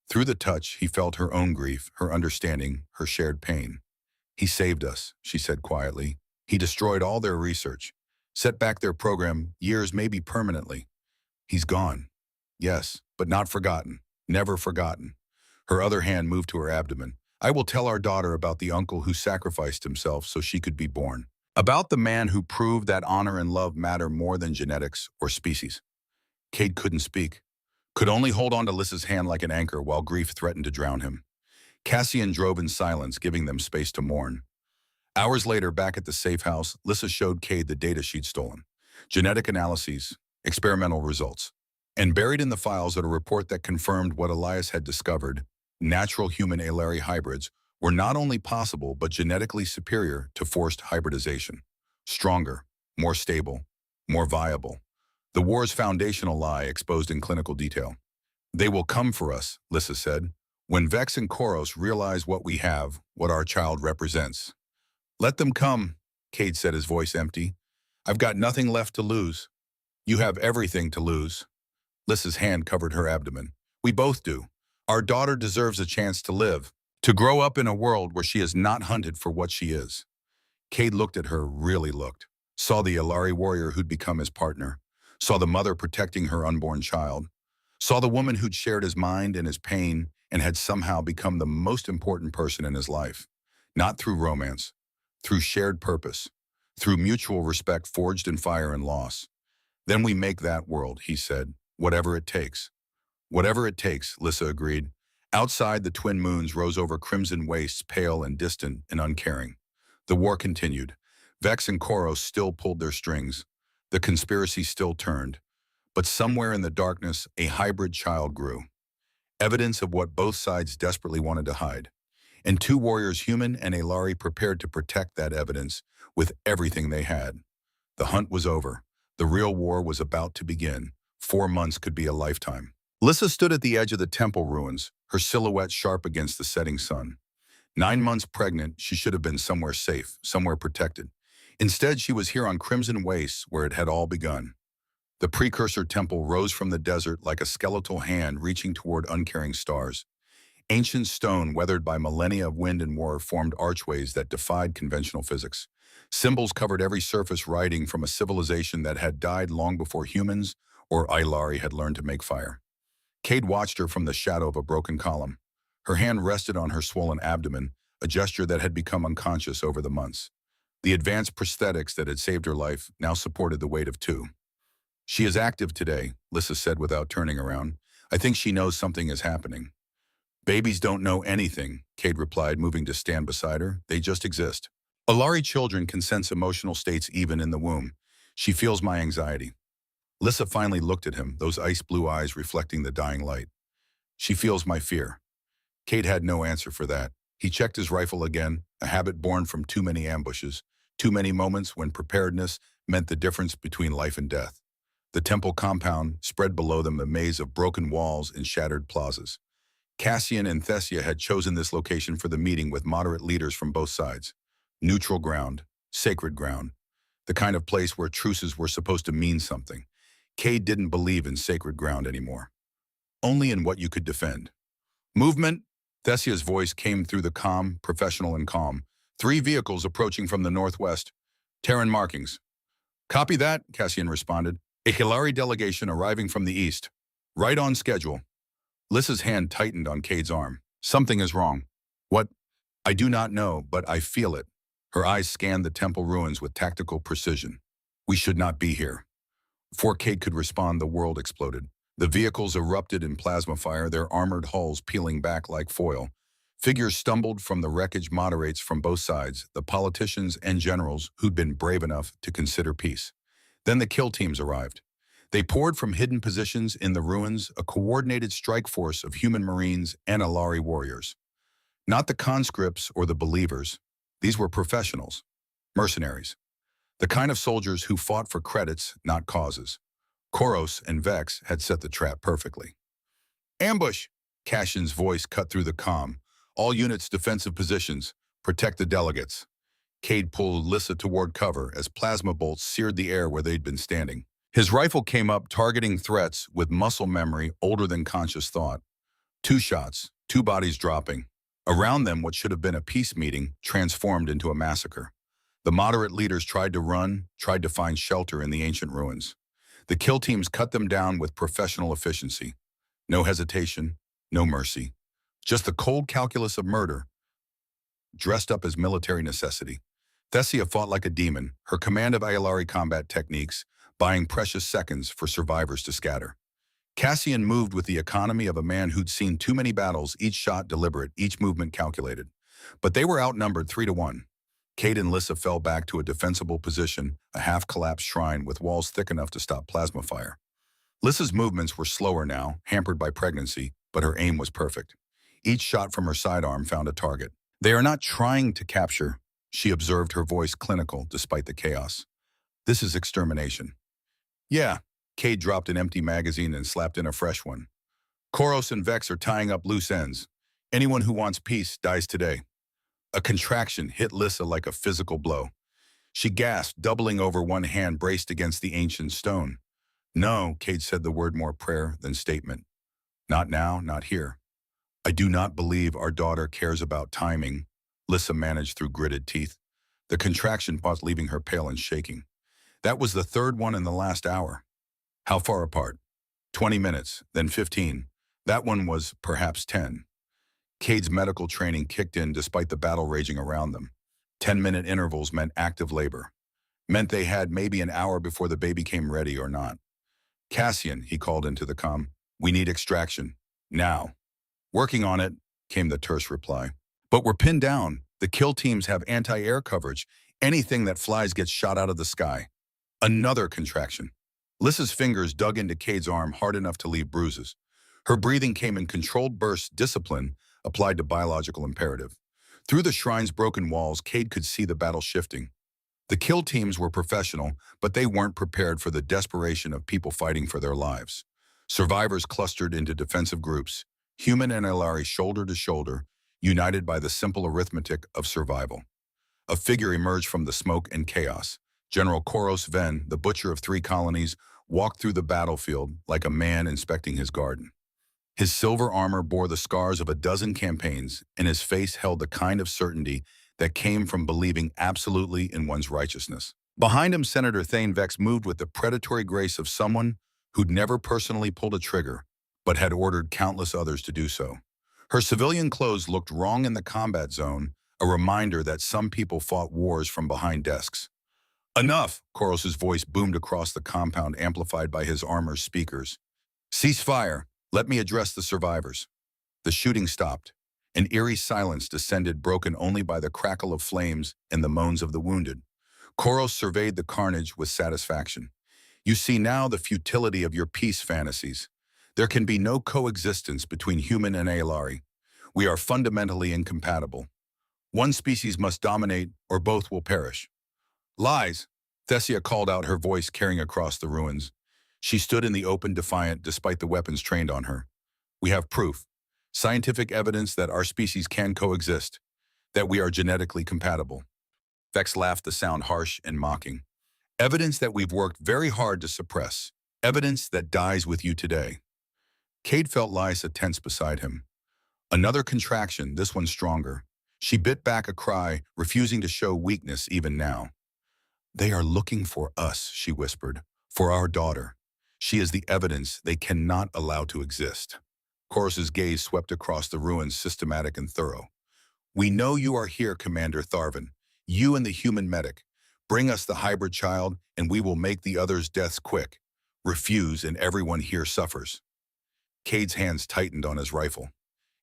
Through the touch, he felt her own grief, her understanding, her shared pain. He saved us, she said quietly. He destroyed all their research, set back their program, years, maybe permanently. He's gone. Yes, but not forgotten, never forgotten. Her other hand moved to her abdomen. I will tell our daughter about the uncle who sacrificed himself so she could be born. About the man who proved that honor and love matter more than genetics or species. Cade couldn't speak, could only hold on to Lissa's hand like an anchor while grief threatened to drown him. Cassian drove in silence, giving them space to mourn. Hours later, back at the safe house, Lissa showed Cade the data she'd stolen. Genetic analyses, experimental results. And buried in the files a report that confirmed what Elias had discovered, natural human-Alari hybrids were not only possible but genetically superior to forced hybridization. Stronger, more stable, more viable. The war's foundational lie exposed in clinical detail. They will come for us, Lissa said, when Vex and Koros realize what we have, what our child represents. Let them come, Cade said, his voice empty. I've got nothing left to lose. You have everything to lose. Lissa's hand covered her abdomen. We both do. Our daughter deserves a chance to live, to grow up in a world where she is not hunted for what she is. Cade looked at her, really looked. Saw the Alari warrior who'd become his partner. Saw the mother protecting her unborn child. Saw the woman who'd shared his mind and his pain and had somehow become the most important person in his life. Not through romance, through shared purpose, through mutual respect forged in fire and loss. Then we make that world, he said, whatever it takes. Whatever it takes, Lissa agreed. Outside, the twin moons rose over crimson wastes, pale and distant and uncaring. The war continued. Vex and Koros still pulled their strings. The conspiracy still turned. But somewhere in the darkness, a hybrid child grew. Evidence of what both sides desperately wanted to hide. And two warriors, human and Alari, prepared to protect that evidence with everything they had. The hunt was over. The real war was about to begin. 4 months could be a lifetime. Lissa stood at the edge of the temple ruins, her silhouette sharp against the setting sun. 9 months pregnant, she should have been somewhere safe, somewhere protected. Instead, she was here on Crimson Wastes, where it had all begun. The precursor temple rose from the desert like a skeletal hand reaching toward uncaring stars. Ancient stone, weathered by millennia of wind and war, formed archways that defied conventional physics. Symbols covered every surface, writing from a civilization that had died long before humans or Ilari had learned to make fire. Cade watched her from the shadow of a broken column. Her hand rested on her swollen abdomen, a gesture that had become unconscious over the months. The advanced prosthetics that had saved her life now supported the weight of two. She is active today, Lissa said without turning around. I think she knows something is happening. Babies don't know anything, Cade replied, moving to stand beside her. They just exist. Alari children can sense emotional states even in the womb. She feels my anxiety. Lissa finally looked at him, those ice blue eyes reflecting the dying light. She feels my fear. Cade had no answer for that. He checked his rifle again, a habit born from too many ambushes, too many moments when preparedness meant the difference between life and death. The temple compound spread below them a maze of broken walls and shattered plazas. Cassian and Thessia had chosen this location for the meeting with moderate leaders from both sides. Neutral ground, sacred ground, the kind of place where truces were supposed to mean something. Cade didn't believe in sacred ground anymore. Only in what you could defend. Movement? Thessia's voice came through the comm, professional and calm. 3 vehicles approaching from the northwest. Terran markings. Copy that, Cassian responded. A Hilari delegation arriving from the east. Right on schedule. Lissa's hand tightened on Cade's arm. Something is wrong. What? I do not know, but I feel it. Her eyes scanned the temple ruins with tactical precision. We should not be here. Before Cade could respond, the world exploded. The vehicles erupted in plasma fire, their armored hulls peeling back like foil. Figures stumbled from the wreckage, moderates from both sides, the politicians and generals who'd been brave enough to consider peace. Then the kill teams arrived. They poured from hidden positions in the ruins, a coordinated strike force of human marines and Alari warriors. Not the conscripts or the believers. These were professionals, mercenaries. The kind of soldiers who fought for credits, not causes. Koros and Vex had set the trap perfectly. Ambush! Cassian's voice cut through the comm. All units defensive positions. Protect the delegates. Cade pulled Lissa toward cover as plasma bolts seared the air where they'd been standing. His rifle came up, targeting threats with muscle memory older than conscious thought. 2 shots, 2 bodies dropping. Around them, what should have been a peace meeting transformed into a massacre. The moderate leaders tried to run, tried to find shelter in the ancient ruins. The kill teams cut them down with professional efficiency. No hesitation, no mercy. Just the cold calculus of murder, dressed up as military necessity. Thessia fought like a demon, her command of Ayalari combat techniques, buying precious seconds for survivors to scatter. Cassian moved with the economy of a man who'd seen too many battles, each shot deliberate, each movement calculated. But they were outnumbered 3-1. Cade and Lissa fell back to a defensible position, a half-collapsed shrine with walls thick enough to stop plasma fire. Lissa's movements were slower now, hampered by pregnancy, but her aim was perfect. Each shot from her sidearm found a target. They are not trying to capture, she observed, her voice clinical despite the chaos. This is extermination. Yeah, Cade dropped an empty magazine and slapped in a fresh one. Koros and Vex are tying up loose ends. Anyone who wants peace dies today. A contraction hit Lissa like a physical blow. She gasped, doubling over, one hand braced against the ancient stone. No, Cade said the word more prayer than statement. Not now, not here. I do not believe our daughter cares about timing, Lissa managed through gritted teeth. The contraction paused, leaving her pale and shaking. That was the 3rd one in the last hour. How far apart? 20 minutes, then 15. That one was perhaps 10. Cade's medical training kicked in despite the battle raging around them. 10-minute intervals meant active labor. Meant they had maybe an hour before the baby came ready or not. Cassian, he called into the comm. We need extraction. Now. Working on it, came the terse reply. But we're pinned down. The kill teams have anti-air coverage. Anything that flies gets shot out of the sky. Another contraction. Lissa's fingers dug into Cade's arm hard enough to leave bruises. Her breathing came in controlled bursts, discipline applied to biological imperative. Through the shrine's broken walls, Cade could see the battle shifting. The kill teams were professional, but they weren't prepared for the desperation of people fighting for their lives. Survivors clustered into defensive groups, human and Ilari shoulder to shoulder, united by the simple arithmetic of survival. A figure emerged from the smoke and chaos. General Koros Ven, the butcher of 3 colonies, walked through the battlefield like a man inspecting his garden. His silver armor bore the scars of a dozen campaigns, and his face held the kind of certainty that came from believing absolutely in one's righteousness. Behind him, Senator Thane Vex moved with the predatory grace of someone who'd never personally pulled a trigger, but had ordered countless others to do so. Her civilian clothes looked wrong in the combat zone, a reminder that some people fought wars from behind desks. Enough! Koros's voice boomed across the compound, amplified by his armor's speakers. Cease fire! Let me address the survivors. The shooting stopped. An eerie silence descended, broken only by the crackle of flames and the moans of the wounded. Koros surveyed the carnage with satisfaction. You see now the futility of your peace fantasies. There can be no coexistence between human and Aelari. We are fundamentally incompatible. One species must dominate, or both will perish. Lies! Thessia called out, her voice carrying across the ruins. She stood in the open, defiant, despite the weapons trained on her. We have proof. Scientific evidence that our species can coexist, that we are genetically compatible. Vex laughed, the sound harsh and mocking. Evidence that we've worked very hard to suppress. Evidence that dies with you today. Cade felt Lysa tense beside him. Another contraction, this one stronger. She bit back a cry, refusing to show weakness even now. They are looking for us, she whispered. For our daughter. She is the evidence they cannot allow to exist. Koros's gaze swept across the ruins, systematic and thorough. We know you are here, Commander Tharvin. You and the human medic. Bring us the hybrid child, and we will make the others' deaths quick. Refuse, and everyone here suffers. Cade's hands tightened on his rifle.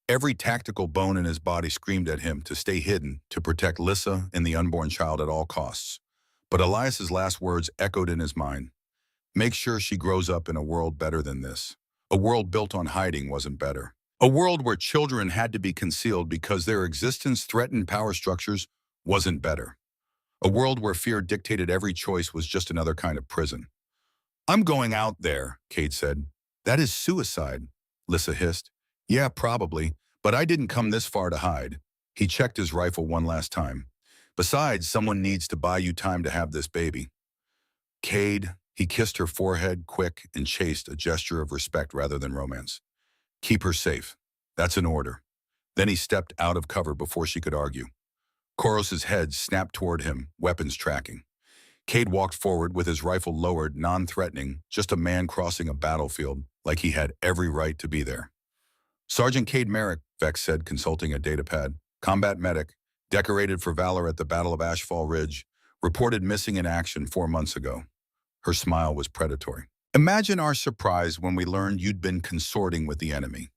Every tactical bone in his body screamed at him to stay hidden, to protect Lysa and the unborn child at all costs. But Elias's last words echoed in his mind. Make sure she grows up in a world better than this. A world built on hiding wasn't better. A world where children had to be concealed because their existence threatened power structures wasn't better. A world where fear dictated every choice was just another kind of prison. I'm going out there, Cade said. That is suicide, Lysa hissed. Yeah, probably, but I didn't come this far to hide. He checked his rifle one last time. Besides, someone needs to buy you time to have this baby. Cade, he kissed her forehead, quick and chaste, a gesture of respect rather than romance. Keep her safe. That's an order. Then he stepped out of cover before she could argue. Koros's head snapped toward him, weapons tracking. Cade walked forward with his rifle lowered, non-threatening, just a man crossing a battlefield, like he had every right to be there. Sergeant Cade Merrick, Vex said, consulting a datapad. Combat medic, decorated for valor at the Battle of Ashfall Ridge, reported missing in action 4 months ago. Her smile was predatory. Imagine our surprise when we learned you'd been consorting with the enemy.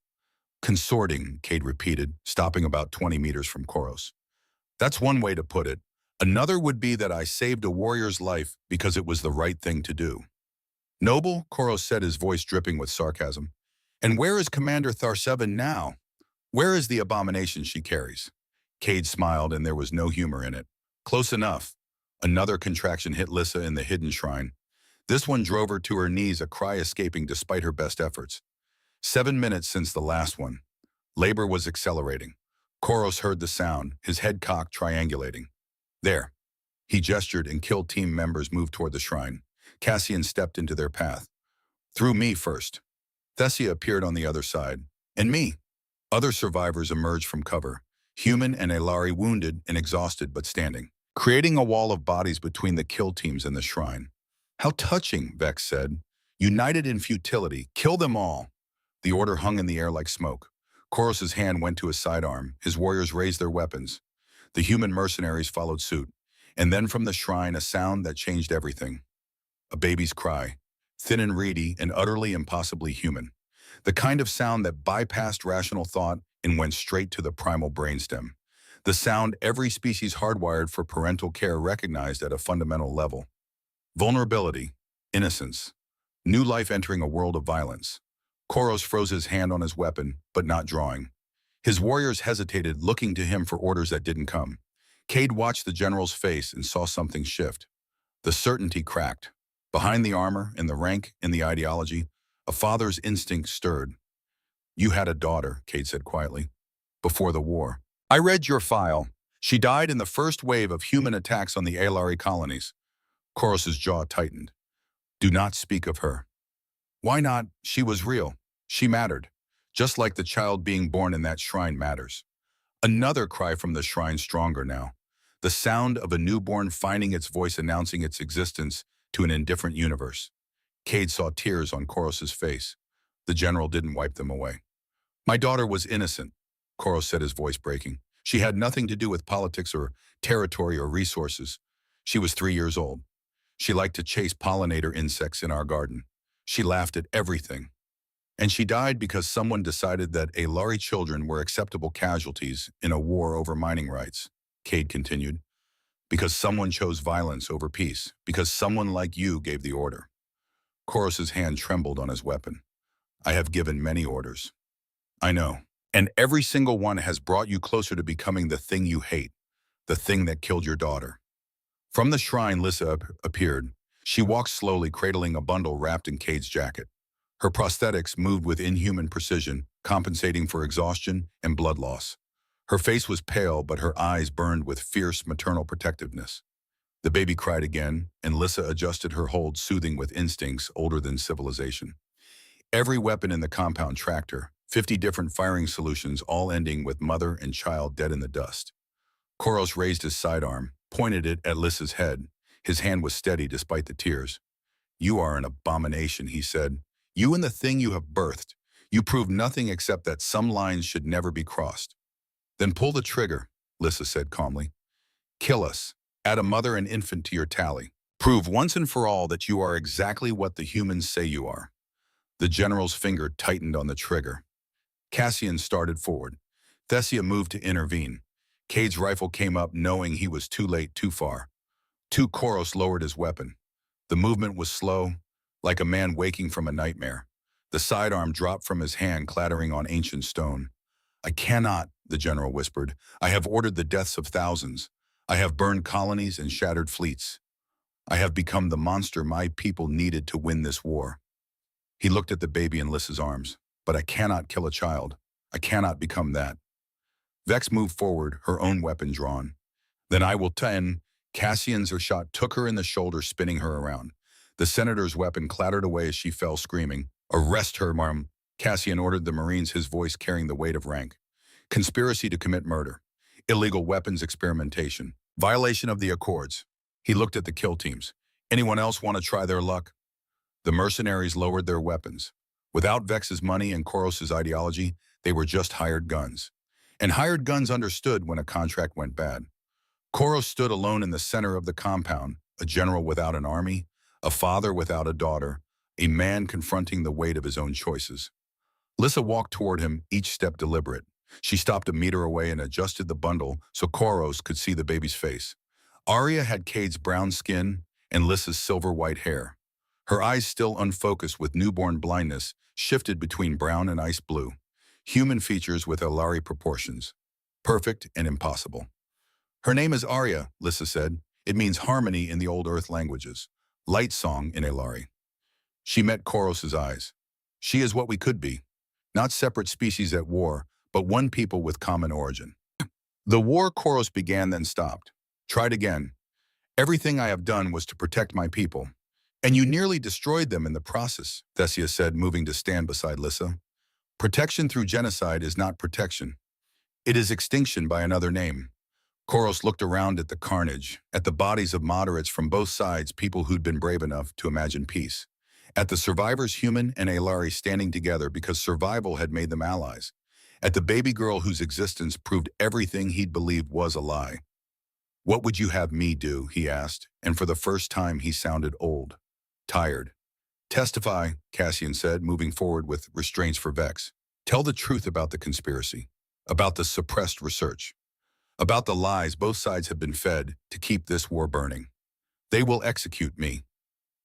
Consorting, Cade repeated, stopping about 20 meters from Koros. That's one way to put it. Another would be that I saved a warrior's life because it was the right thing to do. Noble, Koros said, his voice dripping with sarcasm. And where is Commander Tharseven now? Where is the abomination she carries? Cade smiled, and there was no humor in it. Close enough. Another contraction hit Lysa in the hidden shrine. This one drove her to her knees, a cry escaping despite her best efforts. 7 minutes since the last one. Labor was accelerating. Koros heard the sound, his head cocked, triangulating. There. He gestured, and Kill team members moved toward the shrine. Cassian stepped into their path. Through me first. Thessia appeared on the other side. And me. Other survivors emerged from cover. Human and Aelari, wounded and exhausted but standing, creating a wall of bodies between the kill teams and the shrine. How touching, Vex said. United in futility, kill them all. The order hung in the air like smoke. Koros's hand went to his sidearm. His warriors raised their weapons. The human mercenaries followed suit. And then from the shrine, a sound that changed everything. A baby's cry, thin and reedy and utterly impossibly human. The kind of sound that bypassed rational thought and went straight to the primal brainstem. The sound every species hardwired for parental care recognized at a fundamental level. Vulnerability, innocence, new life entering a world of violence. Koros froze his hand on his weapon, but not drawing. His warriors hesitated, looking to him for orders that didn't come. Cade watched the general's face and saw something shift. The certainty cracked. Behind the armor, in the rank, in the ideology, a father's instinct stirred. You had a daughter, Cade said quietly, before the war. I read your file. She died in the first wave of human attacks on the Aelari colonies. Koros's jaw tightened. Do not speak of her. Why not? She was real. She mattered. Just like the child being born in that shrine matters. Another cry from the shrine, stronger now. The sound of a newborn finding its voice, announcing its existence to an indifferent universe. Cade saw tears on Koros's face. The general didn't wipe them away. My daughter was innocent, Koros said, his voice breaking. She had nothing to do with politics or territory or resources. She was 3 years old. She liked to chase pollinator insects in our garden. She laughed at everything. And she died because someone decided that Alari children were acceptable casualties in a war over mining rights, Cade continued. Because someone chose violence over peace. Because someone like you gave the order. Koros's hand trembled on his weapon. I have given many orders. I know. And every single one has brought you closer to becoming the thing you hate, the thing that killed your daughter. From the shrine, Lissa appeared. She walked slowly, cradling a bundle wrapped in Cade's jacket. Her prosthetics moved with inhuman precision, compensating for exhaustion and blood loss. Her face was pale, but her eyes burned with fierce maternal protectiveness. The baby cried again, and Lissa adjusted her hold, soothing with instincts older than civilization. Every weapon in the compound tracked her, 50 different firing solutions, all ending with mother and child dead in the dust. Koros raised his sidearm, pointed it at Lissa's head. His hand was steady despite the tears. You are an abomination, he said. You and the thing you have birthed. You prove nothing except that some lines should never be crossed. Then pull the trigger, Lissa said calmly. Kill us. Add a mother and infant to your tally. Prove once and for all that you are exactly what the humans say you are. The general's finger tightened on the trigger. Cassian started forward. Thessia moved to intervene. Cade's rifle came up, knowing he was too late, too far. Koros lowered his weapon. The movement was slow, like a man waking from a nightmare. The sidearm dropped from his hand, clattering on ancient stone. I cannot, the general whispered. I have ordered the deaths of thousands. I have burned colonies and shattered fleets. I have become the monster my people needed to win this war. He looked at the baby in Lissa's arms. But I cannot kill a child. I cannot become that. Vex moved forward, her own weapon drawn. Then I will 10. Cassian's shot took her in the shoulder, spinning her around. The senator's weapon clattered away as she fell, screaming. Arrest her, Marm. Cassian ordered the Marines, his voice carrying the weight of rank. Conspiracy to commit murder. Illegal weapons experimentation. Violation of the Accords. He looked at the kill teams. Anyone else want to try their luck? The mercenaries lowered their weapons. Without Vex's money and Koros's ideology, they were just hired guns. And hired guns understood when a contract went bad. Koros stood alone in the center of the compound, a general without an army, a father without a daughter, a man confronting the weight of his own choices. Lissa walked toward him, each step deliberate. She stopped a meter away and adjusted the bundle so Koros could see the baby's face. Arya had Cade's brown skin and Lissa's silver-white hair. Her eyes, still unfocused with newborn blindness, shifted between brown and ice blue. Human features with Alari proportions. Perfect and impossible. Her name is Arya, Lissa said. It means harmony in the old Earth languages. Light song in Alari. She met Koros's eyes. She is what we could be. Not separate species at war, but one people with common origin. The war, Koros began, then stopped. Tried again. Everything I have done was to protect my people. And you nearly destroyed them in the process, Thessia said, moving to stand beside Lissa. Protection through genocide is not protection. It is extinction by another name. Koros looked around at the carnage, at the bodies of moderates from both sides, people who'd been brave enough to imagine peace. At the survivors, human and Alari, standing together because survival had made them allies. At the baby girl whose existence proved everything he'd believed was a lie. What would you have me do, he asked, and for the first time he sounded old. Tired. Testify, Cassian said, moving forward with restraints for Vex. Tell the truth about the conspiracy, about the suppressed research, about the lies both sides have been fed to keep this war burning. They will execute me.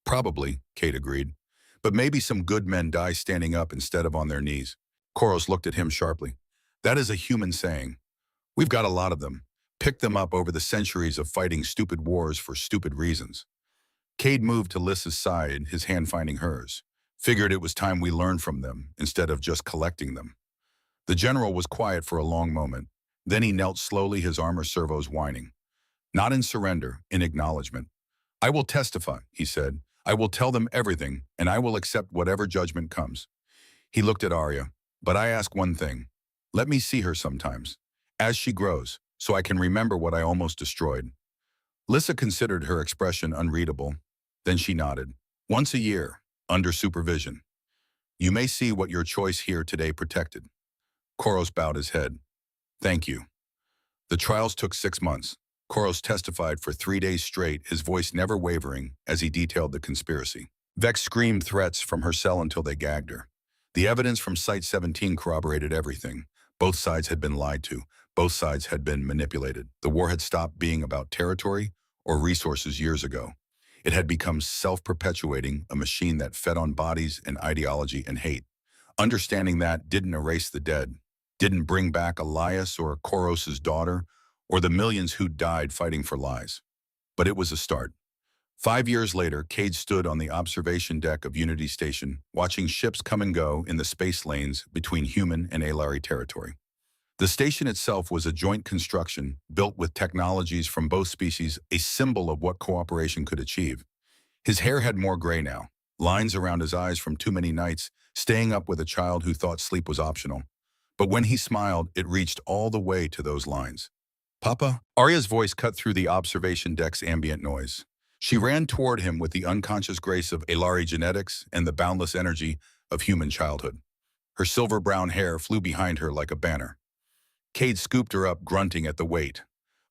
Probably, Kate agreed, but maybe some good men die standing up instead of on their knees. Koros looked at him sharply. That is a human saying. We've got a lot of them. Picked them up over the centuries of fighting stupid wars for stupid reasons. Cade moved to Lissa's side, his hand finding hers. Figured it was time we learned from them, instead of just collecting them. The general was quiet for a long moment. Then he knelt slowly, his armor servos whining. Not in surrender, in acknowledgement. I will testify, he said. I will tell them everything, and I will accept whatever judgment comes. He looked at Arya. But I ask one thing. Let me see her sometimes, as she grows, so I can remember what I almost destroyed. Lissa considered her expression unreadable. Then she nodded. Once a year, under supervision. You may see what your choice here today protected. Koros bowed his head. Thank you. The trials took 6 months. Koros testified for 3 days straight, his voice never wavering as he detailed the conspiracy. Vex screamed threats from her cell until they gagged her. The evidence from Site 17 corroborated everything. Both sides had been lied to. Both sides had been manipulated. The war had stopped being about territory or resources years ago. It had become self-perpetuating, a machine that fed on bodies and ideology and hate. Understanding that didn't erase the dead, didn't bring back Elias or Koros's daughter, or the millions who died fighting for lies. But it was a start. 5 years later, Cade stood on the observation deck of Unity Station, watching ships come and go in the space lanes between human and Alari territory. The station itself was a joint construction, built with technologies from both species, a symbol of what cooperation could achieve. His hair had more gray now, lines around his eyes from too many nights, staying up with a child who thought sleep was optional. But when he smiled, it reached all the way to those lines. Papa? Arya's voice cut through the observation deck's ambient noise. She ran toward him with the unconscious grace of Alari genetics and the boundless energy of human childhood. Her silver-brown hair flew behind her like a banner. Cade scooped her up, grunting at the weight.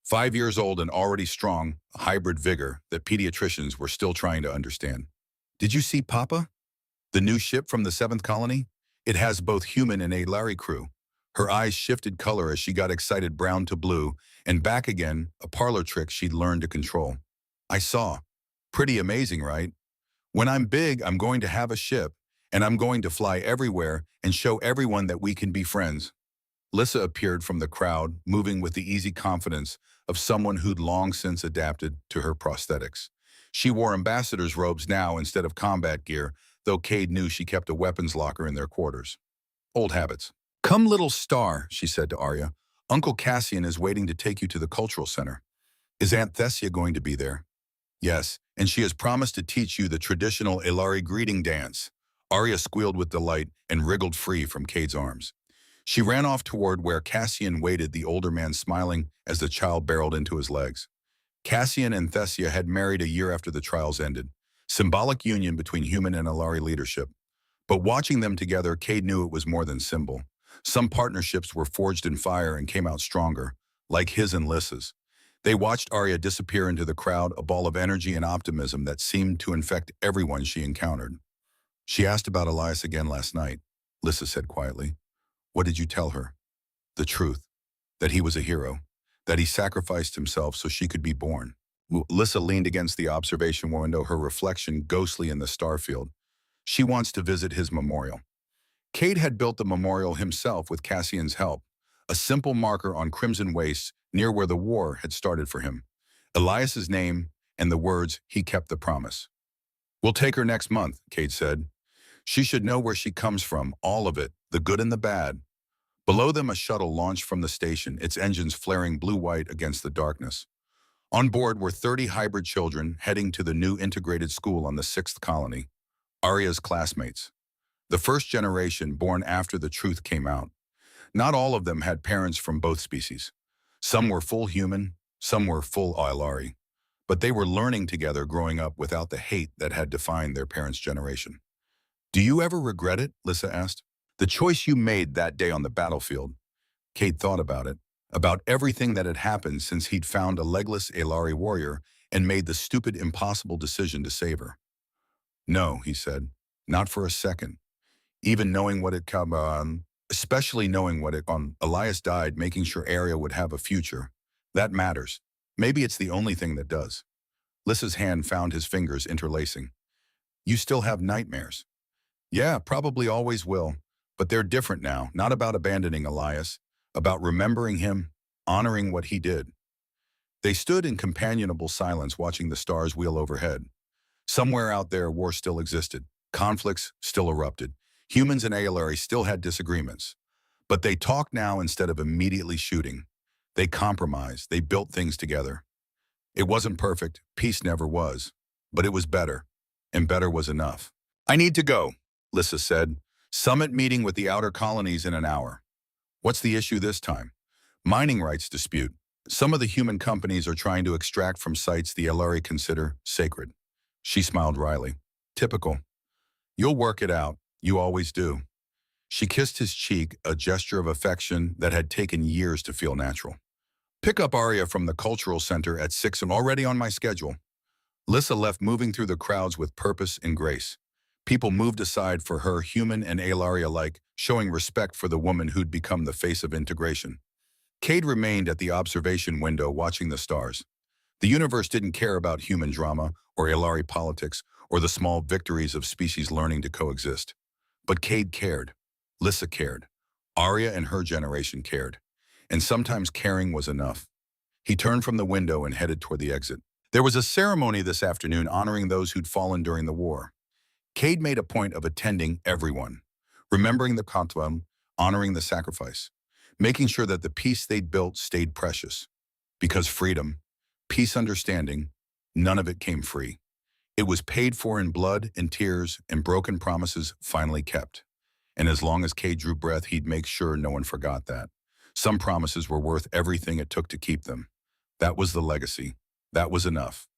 5 years old and already strong, a hybrid vigor that pediatricians were still trying to understand. Did you see Papa? The new ship from the 7th colony? It has both human and Alari crew. Her eyes shifted color as she got excited, brown to blue, and back again, a parlor trick she'd learned to control. I saw. Pretty amazing, right? When I'm big, I'm going to have a ship, and I'm going to fly everywhere and show everyone that we can be friends. Lissa appeared from the crowd, moving with the easy confidence of someone who'd long since adapted to her prosthetics. She wore ambassador's robes now instead of combat gear, though Cade knew she kept a weapons locker in their quarters. Old habits. Come, little star, she said to Arya. Uncle Cassian is waiting to take you to the cultural center. Is Aunt Thessia going to be there? Yes, and she has promised to teach you the traditional Alari greeting dance. Arya squealed with delight and wriggled free from Cade's arms. She ran off toward where Cassian waited, the older man smiling as the child barreled into his legs. Cassian and Thessia had married a year after the trials ended, symbolic union between human and Alari leadership. But watching them together, Cade knew it was more than symbol. Some partnerships were forged in fire and came out stronger, like his and Lissa's. They watched Arya disappear into the crowd, a ball of energy and optimism that seemed to infect everyone she encountered. She asked about Elias again last night, Lissa said quietly. What did you tell her? The truth. That he was a hero. That he sacrificed himself so she could be born. Lissa leaned against the observation window, her reflection ghostly in the starfield. She wants to visit his memorial. Cade had built the memorial himself with Cassian's help, a simple marker on crimson wastes near where the war had started for him. Elias's name and the words, he kept the promise. We'll take her next month, Cade said. She should know where she comes from, all of it, the good and the bad. Below them, a shuttle launched from the station, its engines flaring blue-white against the darkness. On board were 30 hybrid children heading to the new integrated school on the 6th colony, Arya's classmates. The first generation born after the truth came out. Not all of them had parents from both species. Some were full human, some were full Alari. But they were learning together, growing up without the hate that had defined their parents' generation. Do you ever regret it? Lissa asked. The choice you made that day on the battlefield. Cade thought about it, about everything that had happened since he'd found a legless Alari warrior and made the stupid, impossible decision to save her. No, he said, not for a second. Even knowing what it come on, especially knowing what it on. Elias died, making sure Arya would have a future. That matters. Maybe it's the only thing that does. Lissa's hand found his fingers interlacing. You still have nightmares. Yeah, probably always will. But they're different now, not about abandoning Elias, about remembering him, honoring what he did. They stood in companionable silence watching the stars wheel overhead. Somewhere out there, war still existed. Conflicts still erupted. Humans and Alari still had disagreements. But they talked now instead of immediately shooting. They compromised. They built things together. It wasn't perfect. Peace never was. But it was better. And better was enough. I need to go, Lissa said. Summit meeting with the outer colonies in an hour. What's the issue this time? Mining rights dispute. Some of the human companies are trying to extract from sites the Alari consider sacred. She smiled wryly. Typical. You'll work it out. You always do. She kissed his cheek, a gesture of affection that had taken years to feel natural. Pick up Arya from the cultural center at 6 and already on my schedule. Lissa left moving through the crowds with purpose and grace. People moved aside for her, human and Alaria alike, showing respect for the woman who'd become the face of integration. Cade remained at the observation window watching the stars. The universe didn't care about human drama or Alari politics or the small victories of species learning to coexist. But Cade cared. Lissa cared. Arya and her generation cared. And sometimes caring was enough. He turned from the window and headed toward the exit. There was a ceremony this afternoon honoring those who'd fallen during the war. Cade made a point of attending everyone, remembering the Khatwam, honoring the sacrifice, making sure that the peace they'd built stayed precious. Because freedom, peace, understanding, none of it came free. It was paid for in blood and tears and broken promises finally kept. And as long as Cade drew breath, he'd make sure no one forgot that. Some promises were worth everything it took to keep them. That was the legacy. That was enough.